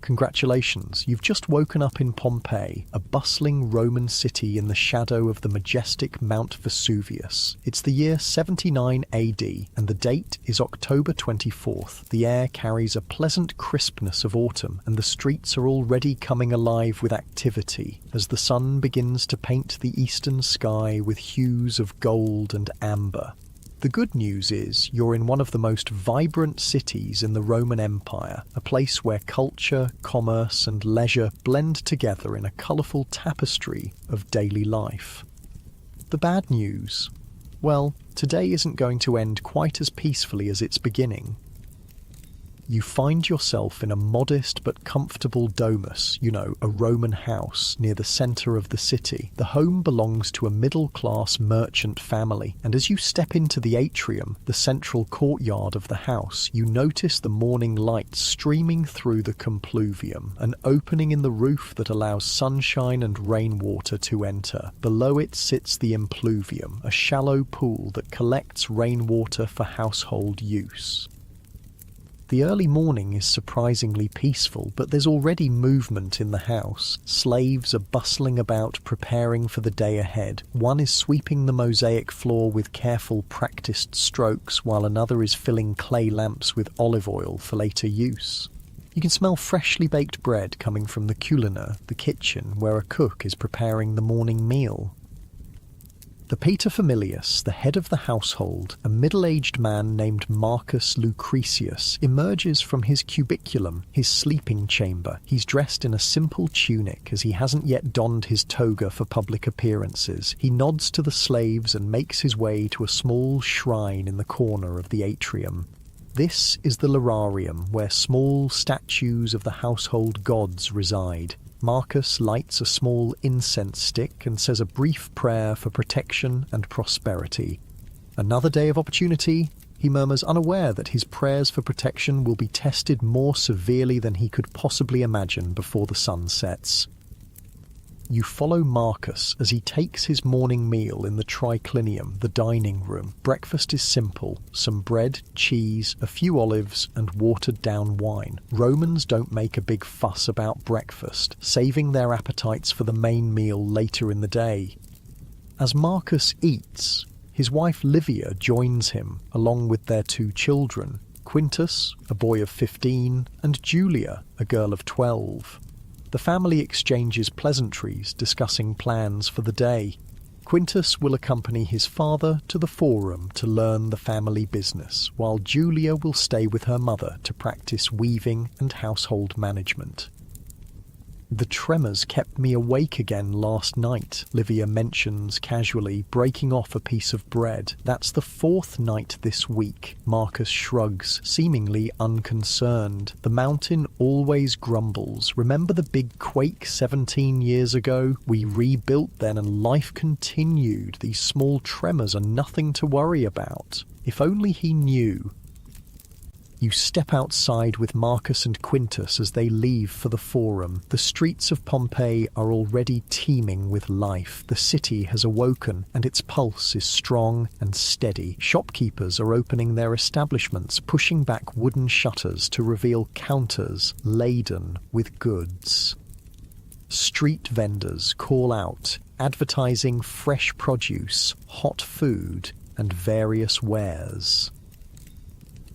Congratulations, you've just woken up in Pompeii, a bustling Roman city in the shadow of the majestic Mount Vesuvius. It's the year 79 AD, and the date is October 24th. The air carries a pleasant crispness of autumn, and the streets are already coming alive with activity as the sun begins to paint the eastern sky with hues of gold and amber. The good news is you're in one of the most vibrant cities in the Roman Empire, a place where culture, commerce and leisure blend together in a colourful tapestry of daily life. The bad news? Well, today isn't going to end quite as peacefully as its beginning. You find yourself in a modest but comfortable domus, a Roman house near the centre of the city. The home belongs to a middle-class merchant family, and as you step into the atrium, the central courtyard of the house, you notice the morning light streaming through the compluvium, an opening in the roof that allows sunshine and rainwater to enter. Below it sits the impluvium, a shallow pool that collects rainwater for household use. The early morning is surprisingly peaceful, but there's already movement in the house. Slaves are bustling about, preparing for the day ahead. One is sweeping the mosaic floor with careful, practiced strokes, while another is filling clay lamps with olive oil for later use. You can smell freshly baked bread coming from the culina, the kitchen, where a cook is preparing the morning meal. The paterfamilias, the head of the household, a middle-aged man named Marcus Lucretius, emerges from his cubiculum, his sleeping chamber. He's dressed in a simple tunic, as he hasn't yet donned his toga for public appearances. He nods to the slaves and makes his way to a small shrine in the corner of the atrium. This is the lararium, where small statues of the household gods reside. Marcus lights a small incense stick and says a brief prayer for protection and prosperity. Another day of opportunity, he murmurs, unaware that his prayers for protection will be tested more severely than he could possibly imagine before the sun sets. You follow Marcus as he takes his morning meal in the triclinium, the dining room. Breakfast is simple: some bread, cheese, a few olives, and watered-down wine. Romans don't make a big fuss about breakfast, saving their appetites for the main meal later in the day. As Marcus eats, his wife Livia joins him, along with their two children, Quintus, a boy of 15, and Julia, a girl of 12. The family exchanges pleasantries, discussing plans for the day. Quintus will accompany his father to the forum to learn the family business, while Julia will stay with her mother to practice weaving and household management. The tremors kept me awake again last night, Livia mentions casually, breaking off a piece of bread. That's the 4th night this week. Marcus shrugs, seemingly unconcerned. The mountain always grumbles. Remember the big quake 17 years ago? We rebuilt then and life continued. These small tremors are nothing to worry about. If only he knew. You step outside with Marcus and Quintus as they leave for the forum. The streets of Pompeii are already teeming with life. The city has awoken, and its pulse is strong and steady. Shopkeepers are opening their establishments, pushing back wooden shutters to reveal counters laden with goods. Street vendors call out, advertising fresh produce, hot food, and various wares.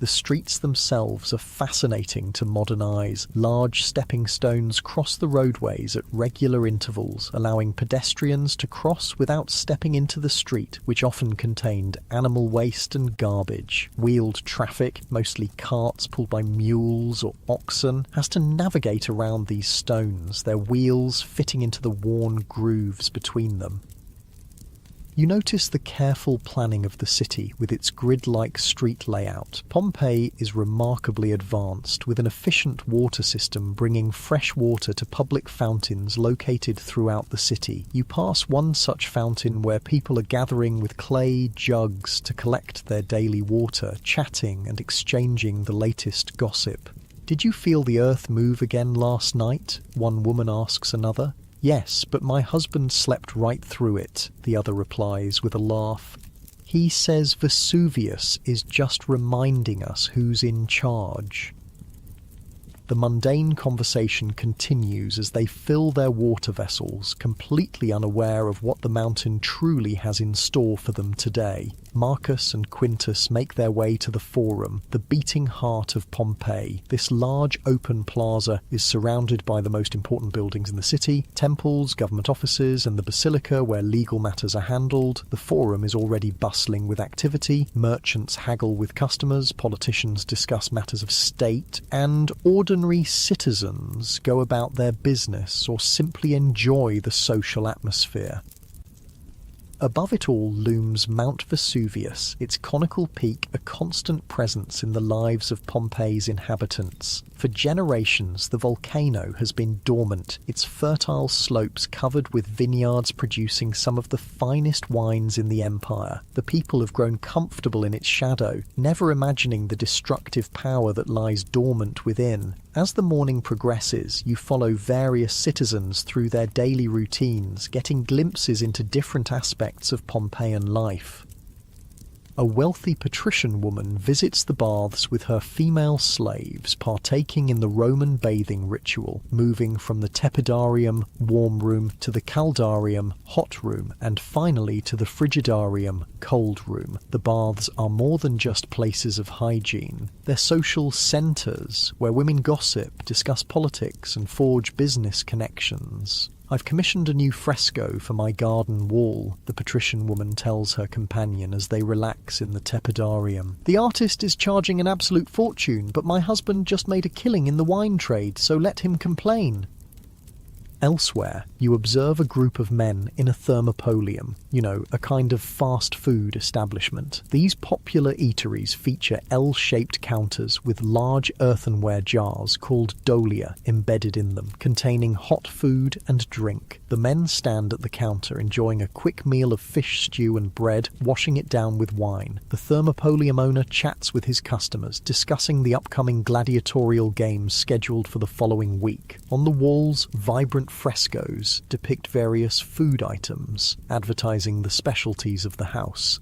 The streets themselves are fascinating to modern eyes. Large stepping stones cross the roadways at regular intervals, allowing pedestrians to cross without stepping into the street, which often contained animal waste and garbage. Wheeled traffic, mostly carts pulled by mules or oxen, has to navigate around these stones, their wheels fitting into the worn grooves between them. You notice the careful planning of the city with its grid-like street layout. Pompeii is remarkably advanced, with an efficient water system bringing fresh water to public fountains located throughout the city. You pass one such fountain where people are gathering with clay jugs to collect their daily water, chatting and exchanging the latest gossip. "Did you feel the earth move again last night?" one woman asks another. "Yes, but my husband slept right through it," the other replies with a laugh. "He says Vesuvius is just reminding us who's in charge." The mundane conversation continues as they fill their water vessels, completely unaware of what the mountain truly has in store for them today. Marcus and Quintus make their way to the Forum, the beating heart of Pompeii. This large open plaza is surrounded by the most important buildings in the city, temples, government offices, and the basilica where legal matters are handled. The Forum is already bustling with activity. Merchants haggle with customers, politicians discuss matters of state, and ordinary citizens go about their business or simply enjoy the social atmosphere. Above it all looms Mount Vesuvius, its conical peak a constant presence in the lives of Pompeii's inhabitants. For generations, the volcano has been dormant, its fertile slopes covered with vineyards producing some of the finest wines in the empire. The people have grown comfortable in its shadow, never imagining the destructive power that lies dormant within. As the morning progresses, you follow various citizens through their daily routines, getting glimpses into different aspects of Pompeian life. A wealthy patrician woman visits the baths with her female slaves, partaking in the Roman bathing ritual, moving from the tepidarium, warm room, to the caldarium, hot room, and finally to the frigidarium, cold room. The baths are more than just places of hygiene. They're social centres, where women gossip, discuss politics, and forge business connections. "I've commissioned a new fresco for my garden wall," the patrician woman tells her companion as they relax in the tepidarium. "The artist is charging an absolute fortune, but my husband just made a killing in the wine trade, so let him complain." Elsewhere, you observe a group of men in a thermopolium, a kind of fast food establishment. These popular eateries feature L-shaped counters with large earthenware jars called dolia embedded in them, containing hot food and drink. The men stand at the counter enjoying a quick meal of fish stew and bread, washing it down with wine. The thermopolium owner chats with his customers, discussing the upcoming gladiatorial games scheduled for the following week. On the walls, vibrant frescoes depict various food items, advertising the specialties of the house.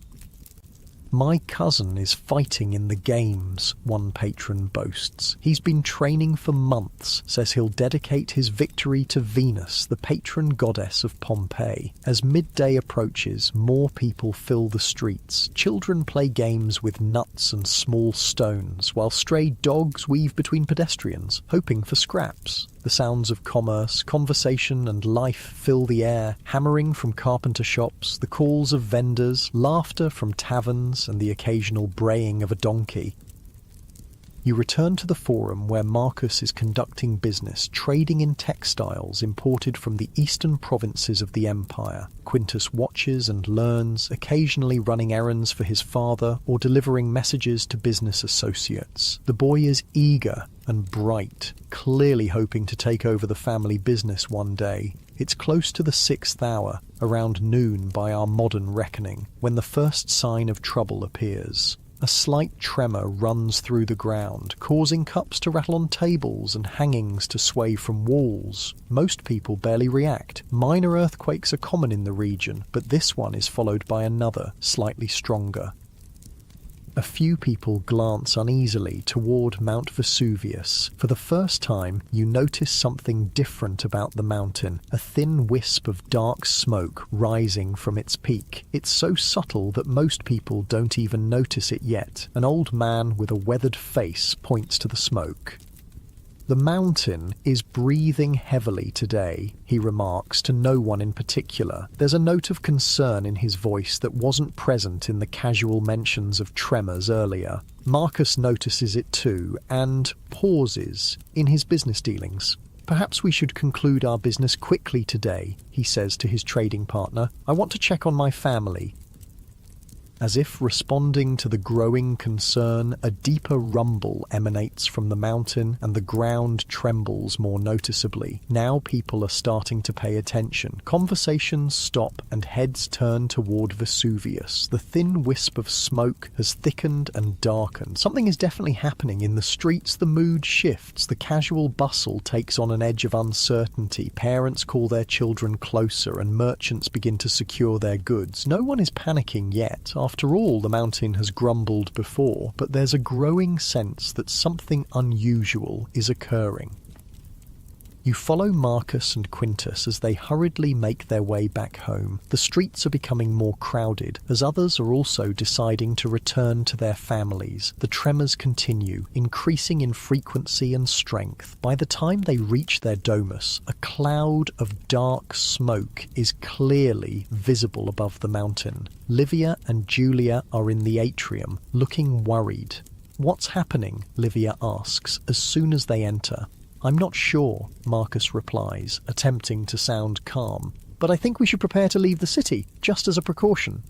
"My cousin is fighting in the games," one patron boasts. "He's been training for months, says he'll dedicate his victory to Venus, the patron goddess of Pompeii." As midday approaches, more people fill the streets. Children play games with nuts and small stones, while stray dogs weave between pedestrians, hoping for scraps. The sounds of commerce, conversation, and life fill the air, hammering from carpenter shops, the calls of vendors, laughter from taverns, and the occasional braying of a donkey. You return to the Forum where Marcus is conducting business, trading in textiles imported from the eastern provinces of the empire. Quintus watches and learns, occasionally running errands for his father or delivering messages to business associates. The boy is eager and bright, clearly hoping to take over the family business one day. It's close to the 6th hour, around noon by our modern reckoning, when the first sign of trouble appears. A slight tremor runs through the ground, causing cups to rattle on tables and hangings to sway from walls. Most people barely react. Minor earthquakes are common in the region, but this one is followed by another, slightly stronger. A few people glance uneasily toward Mount Vesuvius. For the first time, you notice something different about the mountain, a thin wisp of dark smoke rising from its peak. It's so subtle that most people don't even notice it yet. An old man with a weathered face points to the smoke. "The mountain is breathing heavily today," he remarks to no one in particular. There's a note of concern in his voice that wasn't present in the casual mentions of tremors earlier. Marcus notices it too, and pauses in his business dealings. "Perhaps we should conclude our business quickly today," he says to his trading partner. "I want to check on my family." As if responding to the growing concern, a deeper rumble emanates from the mountain and the ground trembles more noticeably. Now people are starting to pay attention. Conversations stop and heads turn toward Vesuvius. The thin wisp of smoke has thickened and darkened. Something is definitely happening in the streets. The mood shifts. The casual bustle takes on an edge of uncertainty. Parents call their children closer and merchants begin to secure their goods. No one is panicking yet. After all, the mountain has grumbled before, but there's a growing sense that something unusual is occurring. You follow Marcus and Quintus as they hurriedly make their way back home. The streets are becoming more crowded, as others are also deciding to return to their families. The tremors continue, increasing in frequency and strength. By the time they reach their domus, a cloud of dark smoke is clearly visible above the mountain. Livia and Julia are in the atrium, looking worried. "What's happening?" Livia asks as soon as they enter. "I'm not sure," Marcus replies, attempting to sound calm, "but I think we should prepare to leave the city, just as a precaution."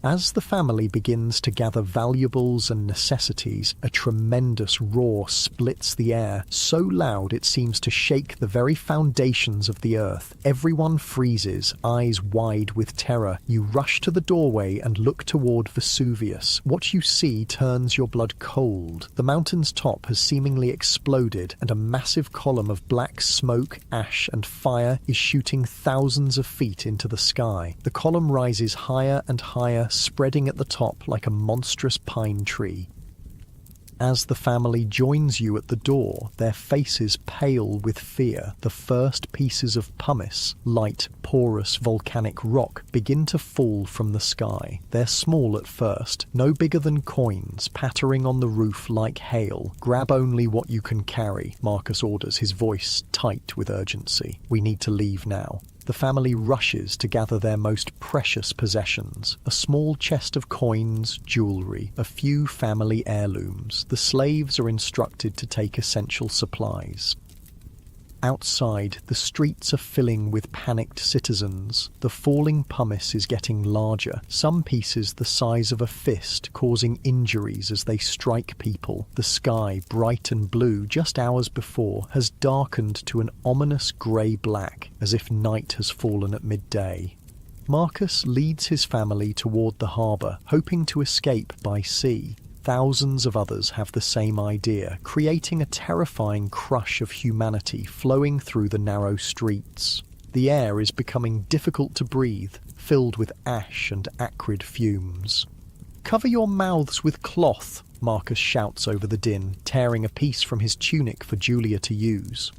As the family begins to gather valuables and necessities, a tremendous roar splits the air, so loud it seems to shake the very foundations of the earth. Everyone freezes, eyes wide with terror. You rush to the doorway and look toward Vesuvius. What you see turns your blood cold. The mountain's top has seemingly exploded, and a massive column of black smoke, ash, and fire is shooting thousands of feet into the sky. The column rises higher and higher, spreading at the top like a monstrous pine tree. As the family joins you at the door, their faces pale with fear, the first pieces of pumice, light, porous volcanic rock, begin to fall from the sky. They're small at first, no bigger than coins, pattering on the roof like hail. "Grab only what you can carry," Marcus orders, his voice tight with urgency. "We need to leave now." The family rushes to gather their most precious possessions: a small chest of coins, jewellery, a few family heirlooms. The slaves are instructed to take essential supplies. Outside, the streets are filling with panicked citizens. The falling pumice is getting larger, some pieces the size of a fist, causing injuries as they strike people. The sky, bright and blue just hours before, has darkened to an ominous grey-black, as if night has fallen at midday. Marcus leads his family toward the harbour, hoping to escape by sea. Thousands of others have the same idea, creating a terrifying crush of humanity flowing through the narrow streets. The air is becoming difficult to breathe, filled with ash and acrid fumes. "Cover your mouths with cloth," Marcus shouts over the din, tearing a piece from his tunic for Julia to use.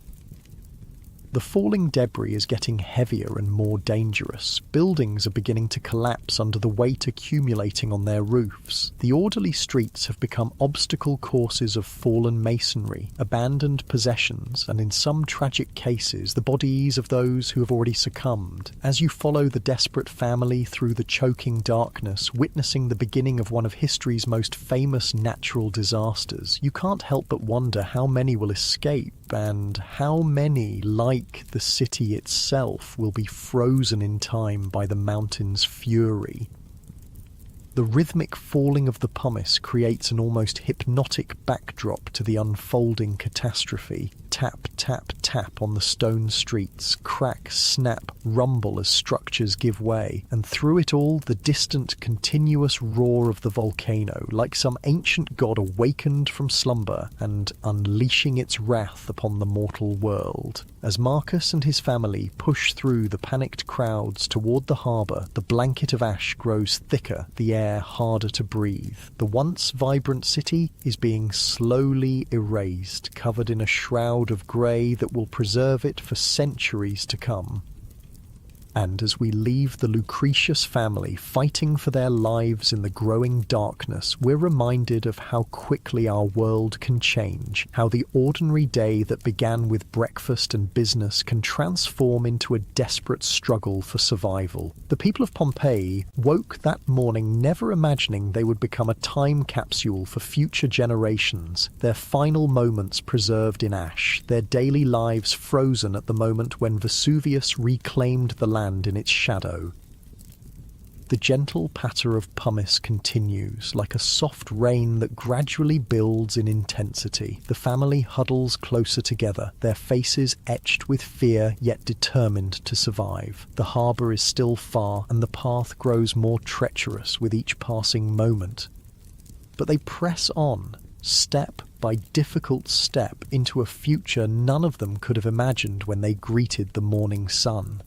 The falling debris is getting heavier and more dangerous. Buildings are beginning to collapse under the weight accumulating on their roofs. The orderly streets have become obstacle courses of fallen masonry, abandoned possessions, and in some tragic cases, the bodies of those who have already succumbed. As you follow the desperate family through the choking darkness, witnessing the beginning of one of history's most famous natural disasters, you can't help but wonder how many will escape, and how many, like the city itself, will be frozen in time by the mountain's fury. The rhythmic falling of the pumice creates an almost hypnotic backdrop to the unfolding catastrophe. Tap, tap, tap on the stone streets, crack, snap, rumble as structures give way, and through it all the distant, continuous roar of the volcano, like some ancient god awakened from slumber and unleashing its wrath upon the mortal world. As Marcus and his family push through the panicked crowds toward the harbour, the blanket of ash grows thicker, the air harder to breathe. The once vibrant city is being slowly erased, covered in a shroud of grey that will preserve it for centuries to come. And as we leave the Lucretius family fighting for their lives in the growing darkness, we're reminded of how quickly our world can change, how the ordinary day that began with breakfast and business can transform into a desperate struggle for survival. The people of Pompeii woke that morning never imagining they would become a time capsule for future generations, their final moments preserved in ash, their daily lives frozen at the moment when Vesuvius reclaimed the land in its shadow. The gentle patter of pumice continues, like a soft rain that gradually builds in intensity. The family huddles closer together, their faces etched with fear yet determined to survive. The harbour is still far, and the path grows more treacherous with each passing moment. But they press on, step by difficult step, into a future none of them could have imagined when they greeted the morning sun.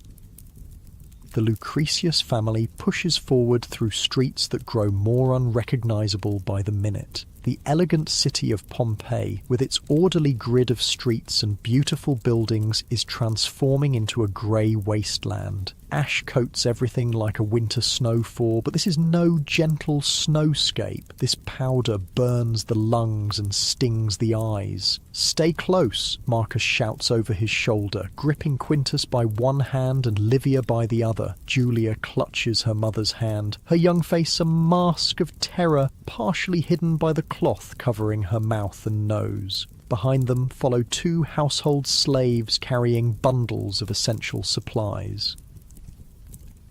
the Lucretius family pushes forward through streets that grow more unrecognizable by the minute. The elegant city of Pompeii, with its orderly grid of streets and beautiful buildings, is transforming into a grey wasteland. Ash coats everything like a winter snowfall, but this is no gentle snowscape. This powder burns the lungs and stings the eyes. "Stay close," Marcus shouts over his shoulder, gripping Quintus by one hand and Livia by the other. Julia clutches her mother's hand, her young face a mask of terror, partially hidden by the cloth covering her mouth and nose. Behind them follow two household slaves carrying bundles of essential supplies.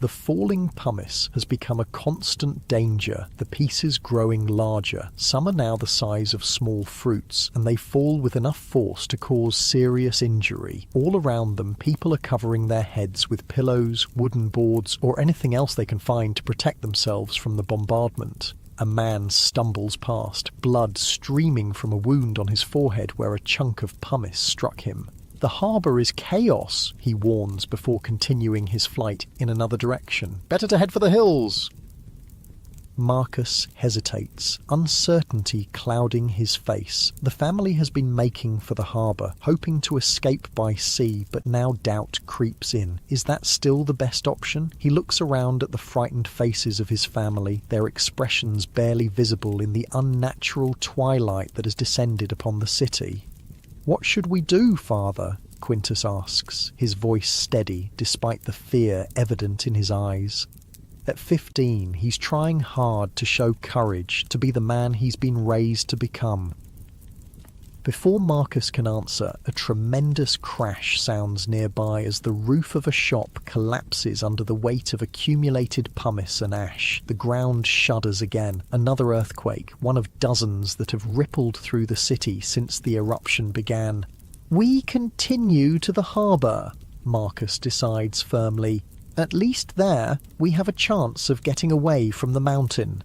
The falling pumice has become a constant danger, the pieces growing larger. Some are now the size of small fruits, and they fall with enough force to cause serious injury. All around them, people are covering their heads with pillows, wooden boards, or anything else they can find to protect themselves from the bombardment. A man stumbles past, blood streaming from a wound on his forehead where a chunk of pumice struck him. "The harbour is chaos," he warns before continuing his flight in another direction. "Better to head for the hills." Marcus hesitates, uncertainty clouding his face. The family has been making for the harbour, hoping to escape by sea, but now doubt creeps in. Is that still the best option? He looks around at the frightened faces of his family, their expressions barely visible in the unnatural twilight that has descended upon the city. "What should we do, father?" Quintus asks, his voice steady despite the fear evident in his eyes. At 15, he's trying hard to show courage, to be the man he's been raised to become. Before Marcus can answer, a tremendous crash sounds nearby as the roof of a shop collapses under the weight of accumulated pumice and ash. The ground shudders again. Another earthquake, one of dozens that have rippled through the city since the eruption began. "We continue to the harbour," Marcus decides firmly. "At least there, we have a chance of getting away from the mountain."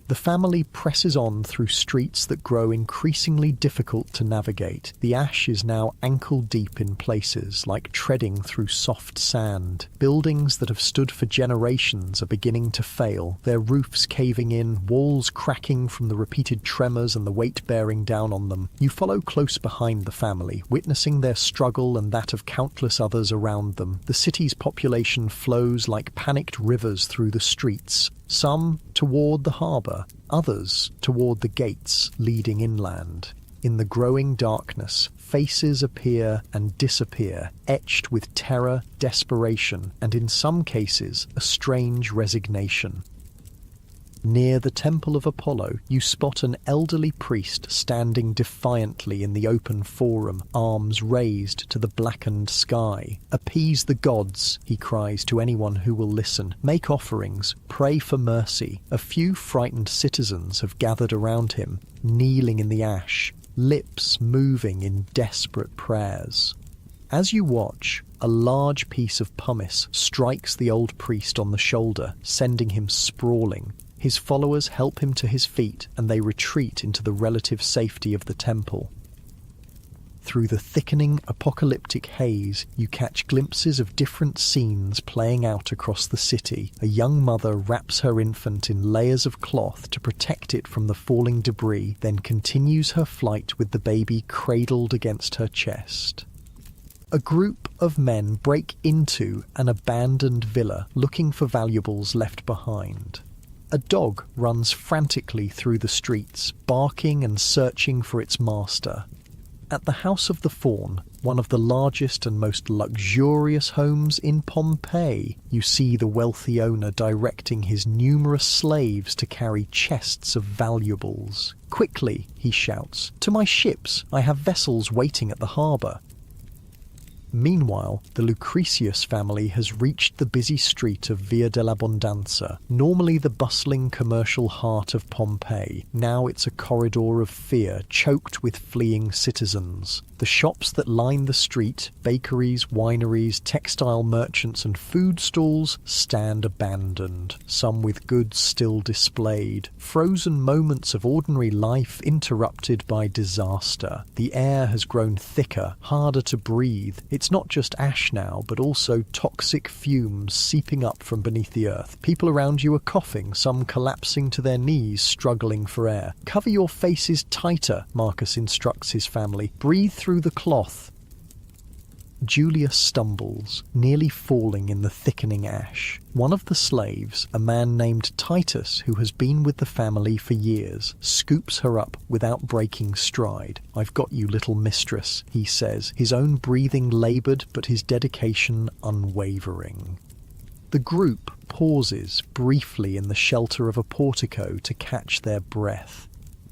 The family presses on through streets that grow increasingly difficult to navigate. The ash is now ankle-deep in places, like treading through soft sand. Buildings that have stood for generations are beginning to fail, their roofs caving in, walls cracking from the repeated tremors and the weight bearing down on them. You follow close behind the family, witnessing their struggle and that of countless others around them. The city's population flows like panicked rivers through the streets, some toward the harbour, others toward the gates leading inland. In the growing darkness, faces appear and disappear, etched with terror, desperation, and in some cases, a strange resignation. Near the Temple of Apollo, you spot an elderly priest standing defiantly in the open forum, arms raised to the blackened sky. "Appease the gods," he cries to anyone who will listen. "Make offerings, pray for mercy." A few frightened citizens have gathered around him, kneeling in the ash, lips moving in desperate prayers. As you watch, a large piece of pumice strikes the old priest on the shoulder, sending him sprawling. His followers help him to his feet, and they retreat into the relative safety of the temple. Through the thickening apocalyptic haze, you catch glimpses of different scenes playing out across the city. A young mother wraps her infant in layers of cloth to protect it from the falling debris, then continues her flight with the baby cradled against her chest. A group of men break into an abandoned villa looking for valuables left behind. A dog runs frantically through the streets, barking and searching for its master. At the House of the Faun, one of the largest and most luxurious homes in Pompeii, you see the wealthy owner directing his numerous slaves to carry chests of valuables. "Quickly," he shouts, "to my ships! I have vessels waiting at the harbour." Meanwhile, the Lucretius family has reached the busy street of Via dell'Abbondanza, normally the bustling commercial heart of Pompeii. Now it's a corridor of fear, choked with fleeing citizens. The shops that line the street, bakeries, wineries, textile merchants and food stalls, stand abandoned, some with goods still displayed. Frozen moments of ordinary life interrupted by disaster. The air has grown thicker, harder to breathe. It's It's not just ash now, but also toxic fumes seeping up from beneath the earth. People around you are coughing, some collapsing to their knees, struggling for air. Cover your faces tighter, Marcus instructs his family. Breathe through the cloth. Julia stumbles, nearly falling in the thickening ash. One of the slaves, a man named Titus, who has been with the family for years, scoops her up without breaking stride. "I've got you, little mistress," he says, his own breathing laboured but his dedication unwavering. The group pauses briefly in the shelter of a portico to catch their breath.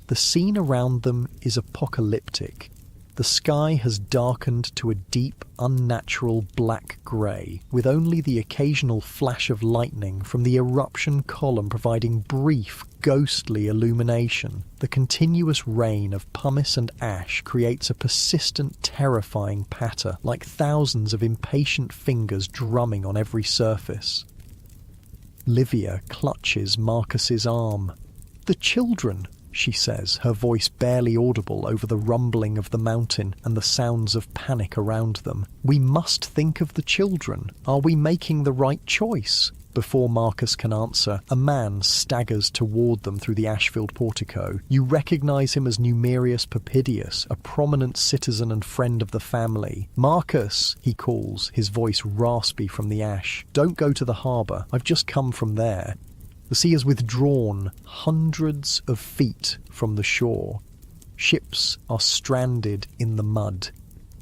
The scene around them is apocalyptic. The sky has darkened to a deep, unnatural black grey, with only the occasional flash of lightning from the eruption column providing brief, ghostly illumination. The continuous rain of pumice and ash creates a persistent, terrifying patter, like thousands of impatient fingers drumming on every surface. Livia clutches Marcus's arm. "The children," she says, her voice barely audible over the rumbling of the mountain and the sounds of panic around them. "We must think of the children. Are we making the right choice?" Before Marcus can answer, a man staggers toward them through the ash-filled portico. You recognise him as Numerius Papidius, a prominent citizen and friend of the family. "Marcus," he calls, his voice raspy from the ash. "Don't go to the harbour. I've just come from there." The sea has withdrawn hundreds of feet from the shore. Ships are stranded in the mud,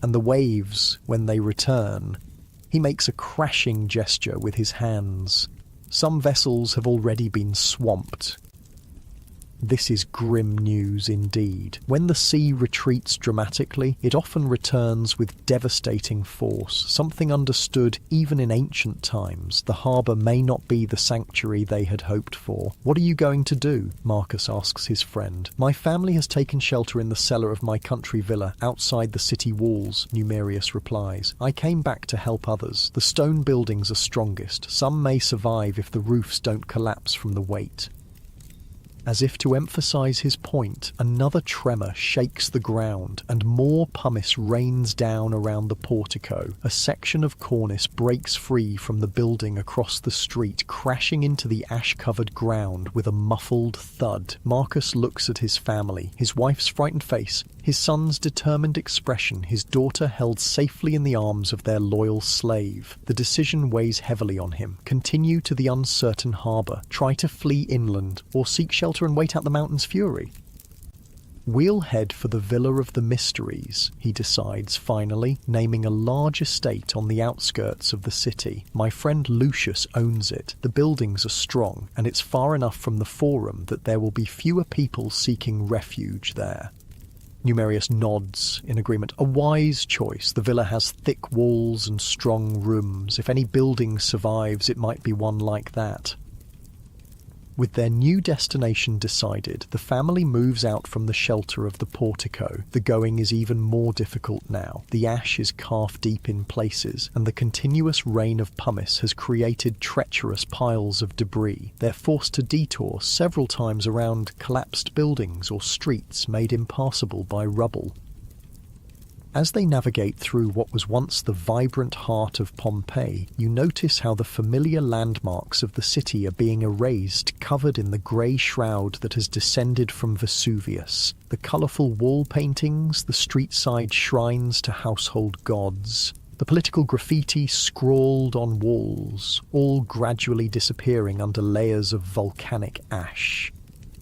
and the waves, when they return, he makes a crashing gesture with his hands. Some vessels have already been swamped. This is grim news indeed. When the sea retreats dramatically, it often returns with devastating force, something understood even in ancient times. The harbour may not be the sanctuary they had hoped for. "What are you going to do?" Marcus asks his friend. "My family has taken shelter in the cellar of my country villa outside the city walls," Numerius replies. "I came back to help others. The stone buildings are strongest. Some may survive if the roofs don't collapse from the weight." As if to emphasise his point, another tremor shakes the ground and more pumice rains down around the portico. A section of cornice breaks free from the building across the street, crashing into the ash-covered ground with a muffled thud. Marcus looks at his family, his wife's frightened face, his son's determined expression, his daughter held safely in the arms of their loyal slave. The decision weighs heavily on him. Continue to the uncertain harbour, try to flee inland, or seek shelter and wait out the mountain's fury. "We'll head for the Villa of the Mysteries," he decides finally, naming a large estate on the outskirts of the city. "My friend Lucius owns it. The buildings are strong, and it's far enough from the Forum that there will be fewer people seeking refuge there." Numerius nods in agreement. "A wise choice. The villa has thick walls and strong rooms. If any building survives, it might be one like that." With their new destination decided, the family moves out from the shelter of the portico. The going is even more difficult now. The ash is calf-deep in places, and the continuous rain of pumice has created treacherous piles of debris. They're forced to detour several times around collapsed buildings or streets made impassable by rubble. As they navigate through what was once the vibrant heart of Pompeii, you notice how the familiar landmarks of the city are being erased, covered in the grey shroud that has descended from Vesuvius. The colourful wall paintings, the street-side shrines to household gods, the political graffiti scrawled on walls, all gradually disappearing under layers of volcanic ash.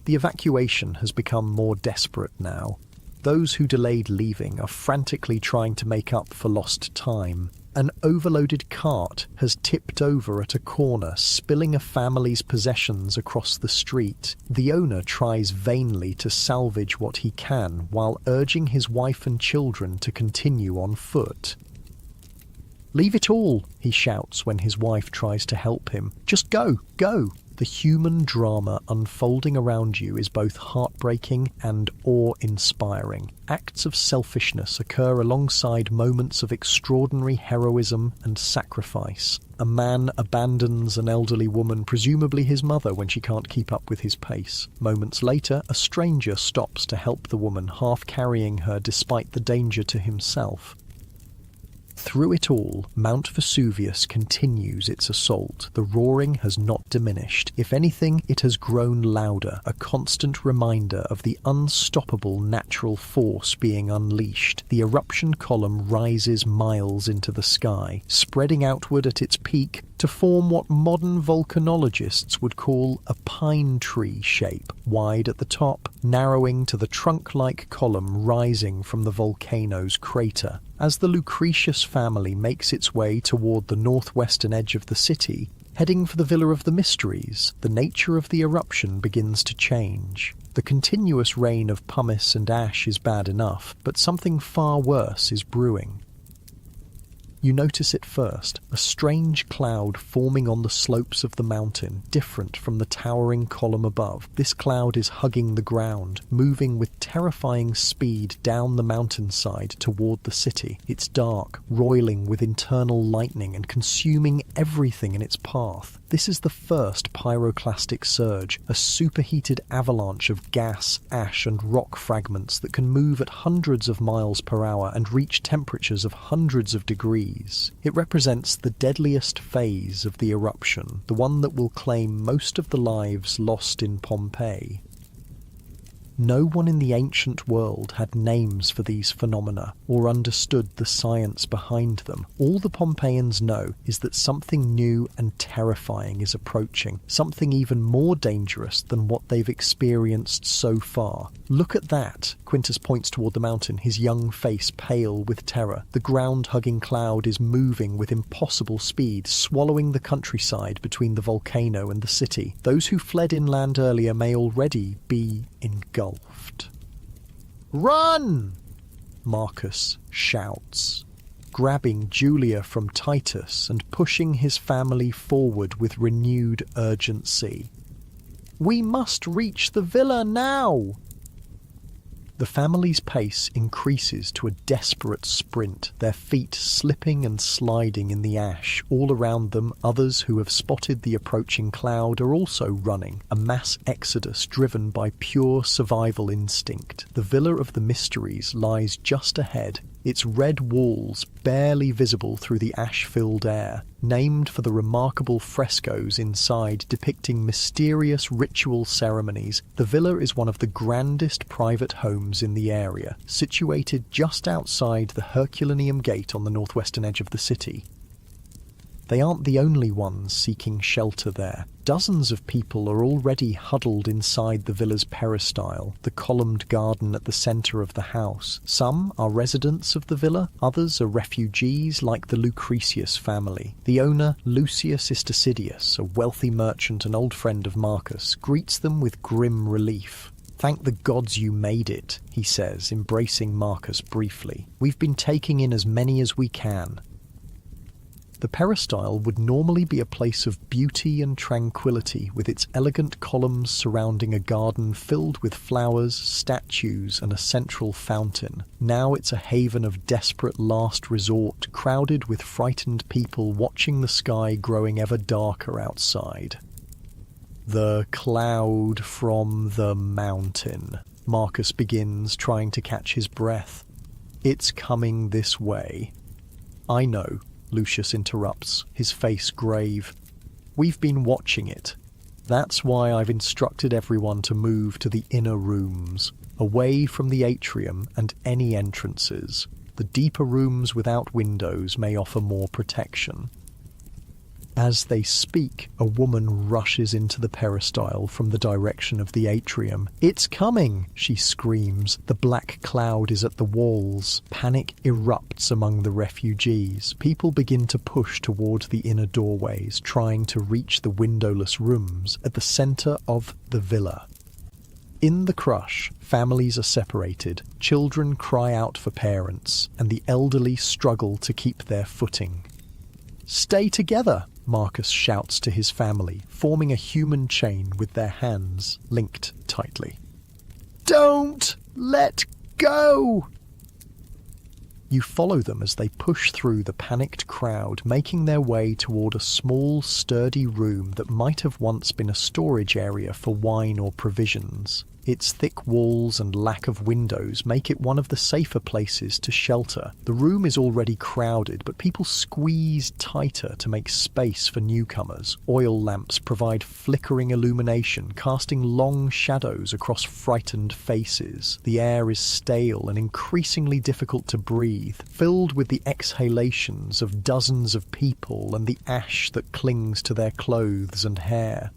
The evacuation has become more desperate now. Those who delayed leaving are frantically trying to make up for lost time. An overloaded cart has tipped over at a corner, spilling a family's possessions across the street. The owner tries vainly to salvage what he can while urging his wife and children to continue on foot. "Leave it all," he shouts when his wife tries to help him. "Just go, go." The human drama unfolding around you is both heartbreaking and awe-inspiring. Acts of selfishness occur alongside moments of extraordinary heroism and sacrifice. A man abandons an elderly woman, presumably his mother, when she can't keep up with his pace. Moments later, a stranger stops to help the woman, half carrying her despite the danger to himself. Through it all, Mount Vesuvius continues its assault. The roaring has not diminished. If anything, it has grown louder, a constant reminder of the unstoppable natural force being unleashed. The eruption column rises miles into the sky, spreading outward at its peak to form what modern volcanologists would call a pine tree shape, wide at the top, narrowing to the trunk-like column rising from the volcano's crater. As the Lucretius family makes its way toward the northwestern edge of the city, heading for the Villa of the Mysteries, the nature of the eruption begins to change. The continuous rain of pumice and ash is bad enough, but something far worse is brewing. You notice it first, a strange cloud forming on the slopes of the mountain, different from the towering column above. This cloud is hugging the ground, moving with terrifying speed down the mountainside toward the city. It's dark, roiling with internal lightning and consuming everything in its path. This is the first pyroclastic surge, a superheated avalanche of gas, ash and rock fragments that can move at hundreds of miles per hour and reach temperatures of hundreds of degrees. It represents the deadliest phase of the eruption, the one that will claim most of the lives lost in Pompeii. No one in the ancient world had names for these phenomena or understood the science behind them. All the Pompeians know is that something new and terrifying is approaching, something even more dangerous than what they've experienced so far. Look at that! Quintus points toward the mountain, his young face pale with terror. The ground-hugging cloud is moving with impossible speed, swallowing the countryside between the volcano and the city. Those who fled inland earlier may already be engulfed. "Run!" Marcus shouts, grabbing Julia from Titus and pushing his family forward with renewed urgency. "We must reach the villa now!" The family's pace increases to a desperate sprint, their feet slipping and sliding in the ash. All around them, others who have spotted the approaching cloud are also running, a mass exodus driven by pure survival instinct. The Villa of the Mysteries lies just ahead, its red walls barely visible through the ash-filled air. Named for the remarkable frescoes inside depicting mysterious ritual ceremonies, the villa is one of the grandest private homes in the area, situated just outside the Herculaneum Gate on the northwestern edge of the city. They aren't the only ones seeking shelter there. Dozens of people are already huddled inside the villa's peristyle, the columned garden at the centre of the house. Some are residents of the villa, others are refugees like the Lucretius family. The owner, Lucius Istasidius, a wealthy merchant and old friend of Marcus, greets them with grim relief. "Thank the gods you made it," he says, embracing Marcus briefly. "We've been taking in as many as we can." The peristyle would normally be a place of beauty and tranquility, with its elegant columns surrounding a garden filled with flowers, statues, and a central fountain. Now it's a haven of desperate last resort, crowded with frightened people watching the sky growing ever darker outside. "The cloud from the mountain," Marcus begins, trying to catch his breath. "It's coming this way." "I know," Lucius interrupts, his face grave. "We've been watching it. That's why I've instructed everyone to move to the inner rooms, away from the atrium and any entrances. The deeper rooms without windows may offer more protection." As they speak, a woman rushes into the peristyle from the direction of the atrium. "It's coming!" she screams. The black cloud is at the walls. Panic erupts among the refugees. People begin to push toward the inner doorways, trying to reach the windowless rooms at the centre of the villa. In the crush, families are separated, children cry out for parents, and the elderly struggle to keep their footing. "Stay together!" Marcus shouts to his family, forming a human chain with their hands linked tightly. "Don't let go!" You follow them as they push through the panicked crowd, making their way toward a small, sturdy room that might have once been a storage area for wine or provisions. Its thick walls and lack of windows make it one of the safer places to shelter. The room is already crowded, but people squeeze tighter to make space for newcomers. Oil lamps provide flickering illumination, casting long shadows across frightened faces. The air is stale and increasingly difficult to breathe, filled with the exhalations of dozens of people and the ash that clings to their clothes and hair.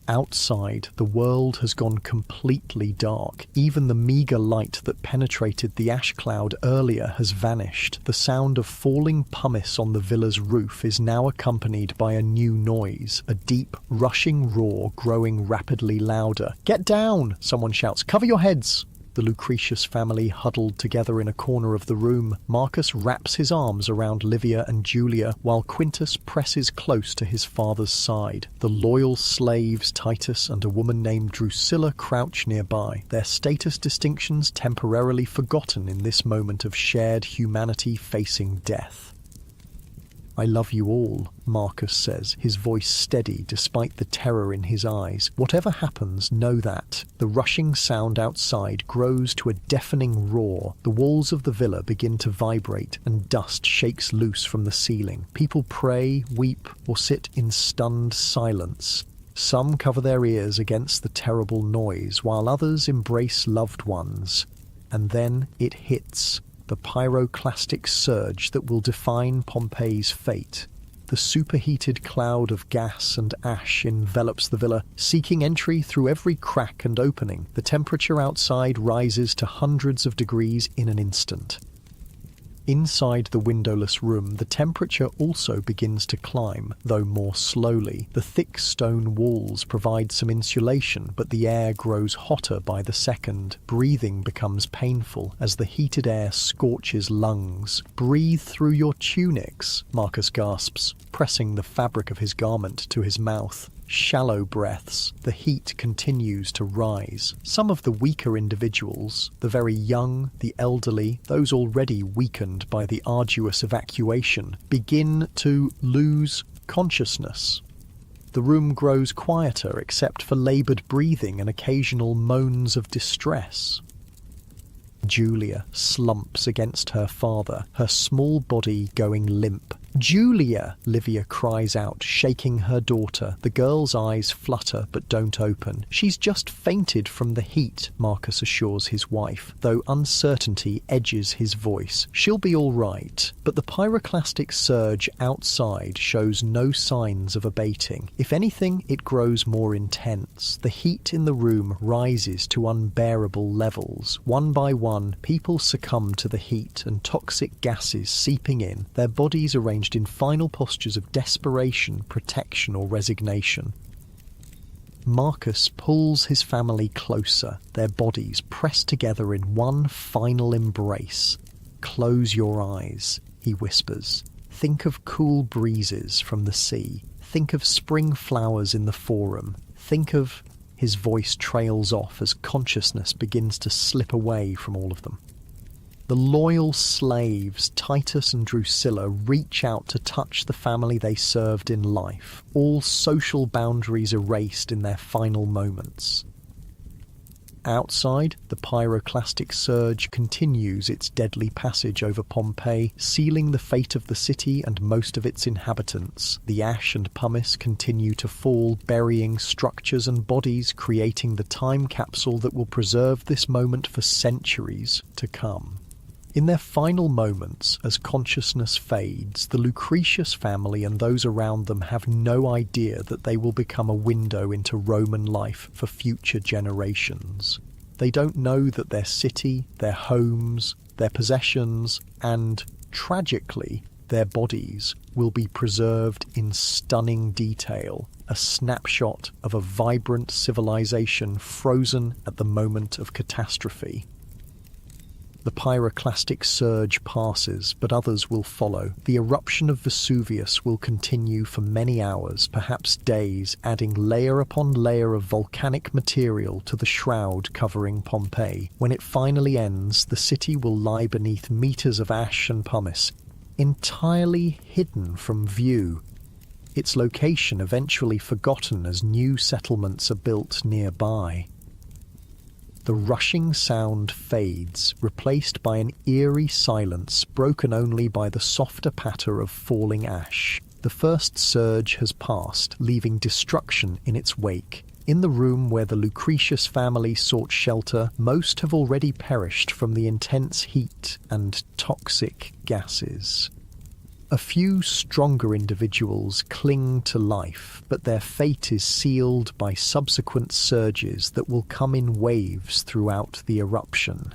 Outside, the world has gone completely dark. Even the meagre light that penetrated the ash cloud earlier has vanished. The sound of falling pumice on the villa's roof is now accompanied by a new noise, a deep, rushing roar growing rapidly louder. "Get down!" someone shouts. "Cover your heads!" The Lucretius family huddled together in a corner of the room. Marcus wraps his arms around Livia and Julia, while Quintus presses close to his father's side. The loyal slaves Titus and a woman named Drusilla crouch nearby, their status distinctions temporarily forgotten in this moment of shared humanity facing death. "I love you all," Marcus says, his voice steady despite the terror in his eyes. "Whatever happens, know that." The rushing sound outside grows to a deafening roar. The walls of the villa begin to vibrate, and dust shakes loose from the ceiling. People pray, weep, or sit in stunned silence. Some cover their ears against the terrible noise, while others embrace loved ones. And then it hits. The pyroclastic surge that will define Pompeii's fate. The superheated cloud of gas and ash envelops the villa, seeking entry through every crack and opening. The temperature outside rises to hundreds of degrees in an instant. Inside the windowless room, the temperature also begins to climb, though more slowly. The thick stone walls provide some insulation, but the air grows hotter by the second. Breathing becomes painful as the heated air scorches lungs. "Breathe through your tunics," Marcus gasps, pressing the fabric of his garment to his mouth. Shallow breaths. The heat continues to rise. Some of the weaker individuals, the very young, the elderly, those already weakened by the arduous evacuation, begin to lose consciousness. The room grows quieter except for laboured breathing and occasional moans of distress. Julia slumps against her father, her small body going limp. "Julia!" Livia cries out, shaking her daughter. The girl's eyes flutter but don't open. "She's just fainted from the heat," Marcus assures his wife, though uncertainty edges his voice. "She'll be all right." But the pyroclastic surge outside shows no signs of abating. If anything, it grows more intense. The heat in the room rises to unbearable levels. One by one, people succumb to the heat and toxic gases seeping in, their bodies arranged in final postures of desperation, protection, or resignation. Marcus pulls his family closer, their bodies pressed together in one final embrace. "Close your eyes," he whispers. "Think of cool breezes from the sea. Think of spring flowers in the forum. Think of..." His voice trails off as consciousness begins to slip away from all of them. The loyal slaves, Titus and Drusilla, reach out to touch the family they served in life, all social boundaries erased in their final moments. Outside, the pyroclastic surge continues its deadly passage over Pompeii, sealing the fate of the city and most of its inhabitants. The ash and pumice continue to fall, burying structures and bodies, creating the time capsule that will preserve this moment for centuries to come. In their final moments, as consciousness fades, the Lucretius family and those around them have no idea that they will become a window into Roman life for future generations. They don't know that their city, their homes, their possessions, and, tragically, their bodies will be preserved in stunning detail, a snapshot of a vibrant civilization frozen at the moment of catastrophe. The pyroclastic surge passes, but others will follow. The eruption of Vesuvius will continue for many hours, perhaps days, adding layer upon layer of volcanic material to the shroud covering Pompeii. When it finally ends, the city will lie beneath meters of ash and pumice, entirely hidden from view. Its location eventually forgotten as new settlements are built nearby. The rushing sound fades, replaced by an eerie silence broken only by the softer patter of falling ash. The first surge has passed, leaving destruction in its wake. In the room where the Lucretius family sought shelter, most have already perished from the intense heat and toxic gases. A few stronger individuals cling to life, but their fate is sealed by subsequent surges that will come in waves throughout the eruption.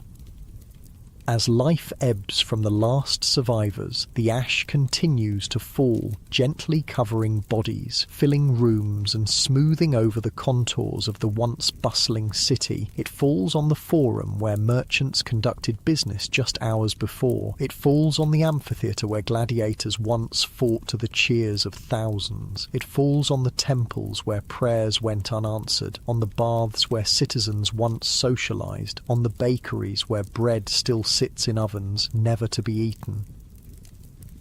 As life ebbs from the last survivors, the ash continues to fall, gently covering bodies, filling rooms and smoothing over the contours of the once bustling city. It falls on the forum where merchants conducted business just hours before. It falls on the amphitheatre where gladiators once fought to the cheers of thousands. It falls on the temples where prayers went unanswered, on the baths where citizens once socialised, on the bakeries where bread still sits in ovens, never to be eaten.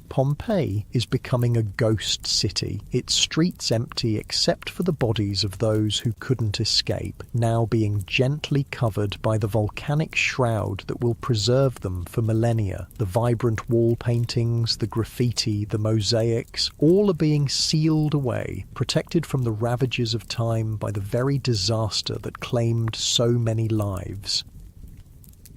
Pompeii is becoming a ghost city, its streets empty except for the bodies of those who couldn't escape, now being gently covered by the volcanic shroud that will preserve them for millennia. The vibrant wall paintings, the graffiti, the mosaics, all are being sealed away, protected from the ravages of time by the very disaster that claimed so many lives.